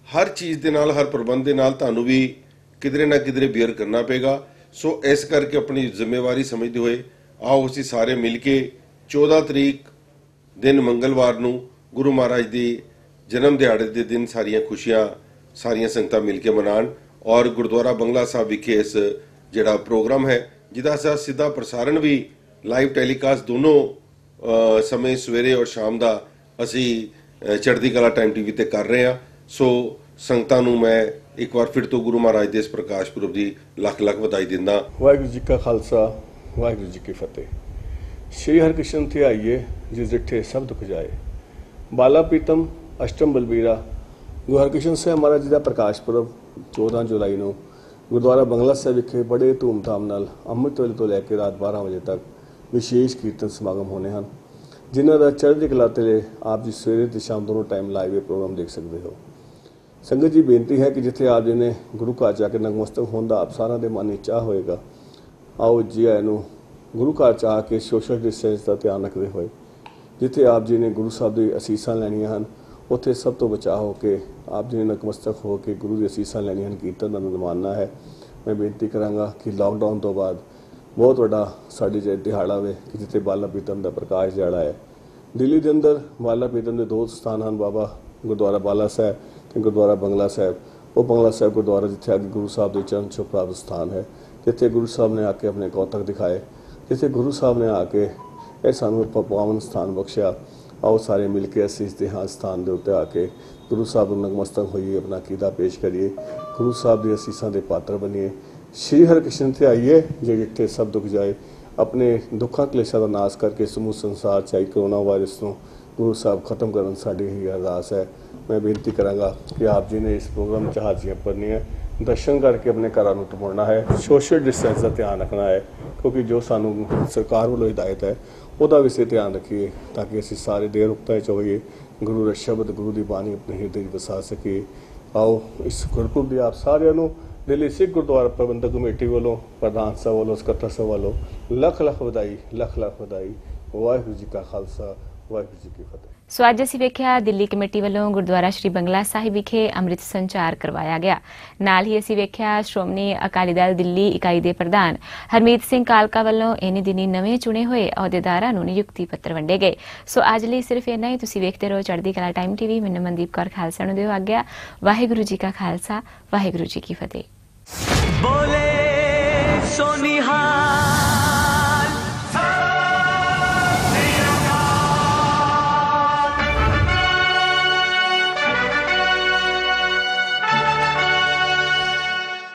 ਹਰ ਚੀਜ਼ ਦੇ ਨਾਲ, ਹਰ ਪ੍ਰਬੰਧ ਦੇ ਨਾਲ ਤੁਹਾਨੂੰ ਵੀ ਕਿਧਰੇ ਨਾ ਕਿਧਰੇ ਬੀਅਰ ਕਰਨਾ ਪਏਗਾ। ਸੋ ਇਸ ਕਰਕੇ ਆਪਣੀ ਜ਼ਿੰਮੇਵਾਰੀ ਸਮਝਦੇ ਹੋਏ ਆਓ ਅਸੀਂ ਸਾਰੇ ਮਿਲ ਕੇ 14 ਤਰੀਕ ਦਿਨ ਮੰਗਲਵਾਰ ਨੂੰ ਗੁਰੂ ਮਹਾਰਾਜ ਦੀ ਜਨਮ ਦਿਹਾੜੇ ਦੇ ਦਿਨ ਸਾਰੀਆਂ ਖੁਸ਼ੀਆਂ ਸਾਰੀਆਂ ਸੰਗਤਾਂ ਮਿਲ ਕੇ ਮਨਾਉਣ ਔਰ ਗੁਰਦੁਆਰਾ ਬੰਗਲਾ ਸਾਹਿਬ ਵਿਖੇ ਇਸ ਜਿਹੜਾ ਪ੍ਰੋਗਰਾਮ ਹੈ, ਜਿਹਦਾ ਸਿੱਧਾ ਪ੍ਰਸਾਰਣ ਵੀ ਲਾਈਵ ਟੈਲੀਕਾਸਟ ਦੋਨੋਂ ਸਮੇਂ ਸਵੇਰੇ ਔਰ ਸ਼ਾਮ ਦਾ ਅਸੀਂ ਚੜ੍ਹਦੀ ਕਲਾ ਟਾਈਮ ਟੀਵੀ ਤੇ ਕਰ ਰਹੇ ਹਾਂ। ਸੋ ਸੰਗਤਾਂ ਨੂੰ ਮੈਂ ਇੱਕ ਵਾਰ ਫਿਰ ਤੋਂ ਗੁਰੂ ਮਹਾਰਾਜ ਦੇ ਇਸ ਪ੍ਰਕਾਸ਼ ਪੁਰਬ ਦੀ ਲੱਖ ਲੱਖ ਵਧਾਈ ਦਿੰਦਾ। ਵਾਹਿਗੁਰੂ ਜੀ ਕਾ ਖਾਲਸਾ, ਵਾਹਿਗੁਰੂ ਜੀ ਕੀ ਫਤਿਹ। ਸ਼੍ਰੀ ਹਰਿਕ੍ਰਿਸ਼ਨ ਧਿਆਈਏ ਜਿਸ ਡਿਠੇ ਸਭ ਦੁਖ ਜਾਏ। ਬਾਲਾ ਪ੍ਰੀਤਮ ਅਸ਼ਟਮ ਬਲਬੀਰਾ ਗੁਰੂ ਹਰਕ੍ਰਿਸ਼ਨ ਸਾਹਿਬ ਮਹਾਰਾਜ ਜੀ ਦਾ ਪ੍ਰਕਾਸ਼ ਪੁਰਬ 14 ਜੁਲਾਈ ਨੂੰ ਗੁਰਦੁਆਰਾ ਬੰਗਲਾ ਸਾਹਿਬ ਵਿਖੇ ਬੜੇ ਧੂਮਧਾਮ ਨਾਲ ਅੰਮ੍ਰਿਤ ਵੇਲੇ ਤੋਂ ਲੈ ਕੇ ਰਾਤ 12 ਵਜੇ ਤੱਕ ਵਿਸ਼ੇਸ਼ ਕੀਰਤਨ ਸਮਾਗਮ ਹੋਣੇ ਹਨ, ਜਿਨ੍ਹਾਂ ਦਾ ਚੜ੍ਹਦੀ ਕਲਾ ਤੇ ਆਪ ਜੀ ਸਵੇਰੇ ਤੇ ਸ਼ਾਮ ਦੋਨੋਂ ਟਾਈਮ ਲਾਈਵ ਪ੍ਰੋਗਰਾਮ ਦੇਖ ਸਕਦੇ ਹੋ। ਸੰਗਤ ਜੀ ਬੇਨਤੀ ਹੈ ਕਿ ਜਿੱਥੇ ਆਪ ਜੀ ਨੇ ਗੁਰੂ ਘਰ ਜਾ ਕੇ ਨਤਮਸਤਕ ਹੋਣ ਦਾ ਆਪ ਸਾਰਿਆਂ ਦੇ ਮਨ ਵਿੱਚ ਚਾਹ ਹੋਏਗਾ, ਆਓ ਜੀ ਆਇਆਂ ਨੂੰ ਗੁਰੂ ਘਰ ਚ ਆ ਕੇ ਸੋਸ਼ਲ ਡਿਸਟੈਂਸ ਦਾ ਧਿਆਨ ਰੱਖਦੇ ਹੋਏ ਜਿੱਥੇ ਆਪ ਜੀ ਨੇ ਗੁਰੂ ਸਾਹਿਬ ਦੀ ਅਸੀਸਾਂ ਲੈਣੀਆਂ ਹਨ ਉੱਥੇ ਸਭ ਤੋਂ ਬਚਾਅ ਹੋ ਕੇ ਆਪ ਜੀ ਨੇ ਨਤਮਸਤਕ ਹੋ ਕੇ ਗੁਰੂ ਦੀ ਅਸੀਸਾਂ ਲੈਣੀਆਂ ਹਨ, ਕੀਰਤਨ ਦਾ ਆਨੰਦ ਮਾਣਨਾ ਹੈ। ਮੈਂ ਬੇਨਤੀ ਕਰਾਂਗਾ ਕਿ ਲਾਕਡਾਊਨ ਤੋਂ ਬਾਅਦ ਬਹੁਤ ਵੱਡਾ ਸਾਡੀ ਜਿਹੜਾ ਦਿਹਾੜਾ ਵੇ ਕਿ ਜਿੱਥੇ ਬਾਲਾ ਪ੍ਰੀਤਮ ਦਾ ਪ੍ਰਕਾਸ਼ ਦਿਹਾੜਾ ਹੈ। ਦਿੱਲੀ ਦੇ ਅੰਦਰ ਬਾਲਾ ਪ੍ਰੀਤਮ ਦੇ ਦੋ ਸਥਾਨ ਹਨ, ਬਾਬਾ ਗੁਰਦੁਆਰਾ ਬਾਲਾ ਸਾਹਿਬ ਤੇ ਗੁਰਦੁਆਰਾ ਬੰਗਲਾ ਸਾਹਿਬ। ਉਹ ਬੰਗਲਾ ਸਾਹਿਬ ਗੁਰਦੁਆਰਾ ਜਿੱਥੇ ਅੱਗੇ ਗੁਰੂ ਸਾਹਿਬ ਦੇ ਚਰਨ ਛੋਹ ਪ੍ਰਾਪਤ ਸਥਾਨ ਹੈ, ਜਿੱਥੇ ਗੁਰੂ ਸਾਹਿਬ ਨੇ ਆ ਕੇ ਆਪਣੇ ਕੌਤਕ ਦਿਖਾਏ, ਜਿੱਥੇ ਗੁਰੂ ਸਾਹਿਬ ਨੇ ਆ ਕੇ ਇਹ ਸਾਨੂੰ ਪਾਵਨ ਸਥਾਨ ਬਖਸ਼ਿਆ। ਆਓ ਸਾਰੇ ਮਿਲ ਕੇ ਅਸੀਂ ਇਸ ਇਤਿਹਾਸ ਸਥਾਨ ਦੇ ਉੱਤੇ ਆ ਕੇ ਗੁਰੂ ਸਾਹਿਬ ਨੂੰ ਨਤਮਸਤਕ ਹੋਈਏ, ਆਪਣਾ ਅਕੀਦਾ ਪੇਸ਼ ਕਰੀਏ, ਗੁਰੂ ਸਾਹਿਬ ਦੀ ਅਸੀਸਾਂ ਦੇ ਪਾਤਰ ਬਣੀਏ। ਸ਼੍ਰੀ ਹਰਿਕ੍ਰਿਸ਼ਨ ਧਿਆਈਏ ਜਿੱਥੇ ਸਭ ਦੁੱਖ ਜਾਏ। ਆਪਣੇ ਦੁੱਖਾਂ ਕਲੇਸ਼ਾਂ ਦਾ ਨਾਸ਼ ਕਰਕੇ ਸਮੂਹ ਸੰਸਾਰ 'ਚ ਆਈ ਕਰੋਨਾ ਵਾਇਰਸ ਨੂੰ ਗੁਰੂ ਸਾਹਿਬ ਖਤਮ ਕਰਨ ਸਾਡੀ ਹੀ ਅਰਦਾਸ ਹੈ। मैं बेनती करांगा कि आप जी ने इस प्रोग्राम च हाजिरियां भरनियां, दर्शन करके अपने घरों में मुड़ना है, सोशल डिस्टेंस का ध्यान रखना है, क्योंकि जो सानू सरकार वालों हिदायत है वह भी इसे ध्यान रखिए ताकि असी सारे देरउपता च होइए, गुरु दा शब्द गुरु की बाणी अपने हिरदे बसा सकीए। आओ इस गुरपुरब की आप सारिਆਂ दिल्ली सिख गुरुद्वारा प्रबंधक कमेटी वालों, प्रधान साहब वालों, सकत्तर साहब वालों लख लख ਵਧਾਈ, लख लख ਵਧਾਈ। वाहिगुरू जी का खालसा, वाहिगुरू जी की फतेह। ਸੋ ਅੱਜ ਅਸੀਂ ਵੇਖਿਆ ਦਿੱਲੀ ਕਮੇਟੀ ਵੱਲੋਂ ਗੁਰਦੁਆਰਾ ਸ਼੍ਰੀ ਬੰਗਲਾ ਸਾਹਿਬ ਵਿਖੇ ਅੰਮ੍ਰਿਤ ਸੰਚਾਰ ਕਰਵਾਇਆ ਗਿਆ। ਨਾਲ ਹੀ ਅਸੀਂ ਵੇਖਿਆ ਸ਼੍ਰੋਮਣੀ ਅਕਾਲੀ ਦਲ ਦਿੱਲੀ ਇਕਾਈ ਦੇ ਪ੍ਰਧਾਨ ਹਰਮੀਤ ਸਿੰਘ ਕਾਲਕਾ ਵੱਲੋਂ ਇਨੀ ਦਿਨੀ ਨਵੇਂ ਚੁਣੇ ਹੋਏ ਅਹੁਦੇਦਾਰਾਂ ਨੂੰ ਨਿਯੁਕਤੀ ਪੱਤਰ ਵੰਡੇ ਗਏ। ਸੋ ਅੱਜ ਲਈ ਸਿਰਫ ਇੰਨਾ ਹੀ। ਤੁਸੀਂ ਵੇਖਦੇ ਰਹੋ ਚੜ੍ਹਦੀ ਕਲਾ ਟਾਈਮ ਟੀਵੀ। ਮੈਨੂੰ ਮਨਦੀਪ ਕੌਰ ਖਾਲਸਾ ਨੂੰ ਦਿਓ ਆਗਿਆ। ਵਾਹਿਗੁਰੂ ਜੀ ਕਾ ਖਾਲਸਾ, ਵਾਹਿਗੁਰੂ ਜੀ ਕੀ ਫਤਿਹ। बोले सोनिहार।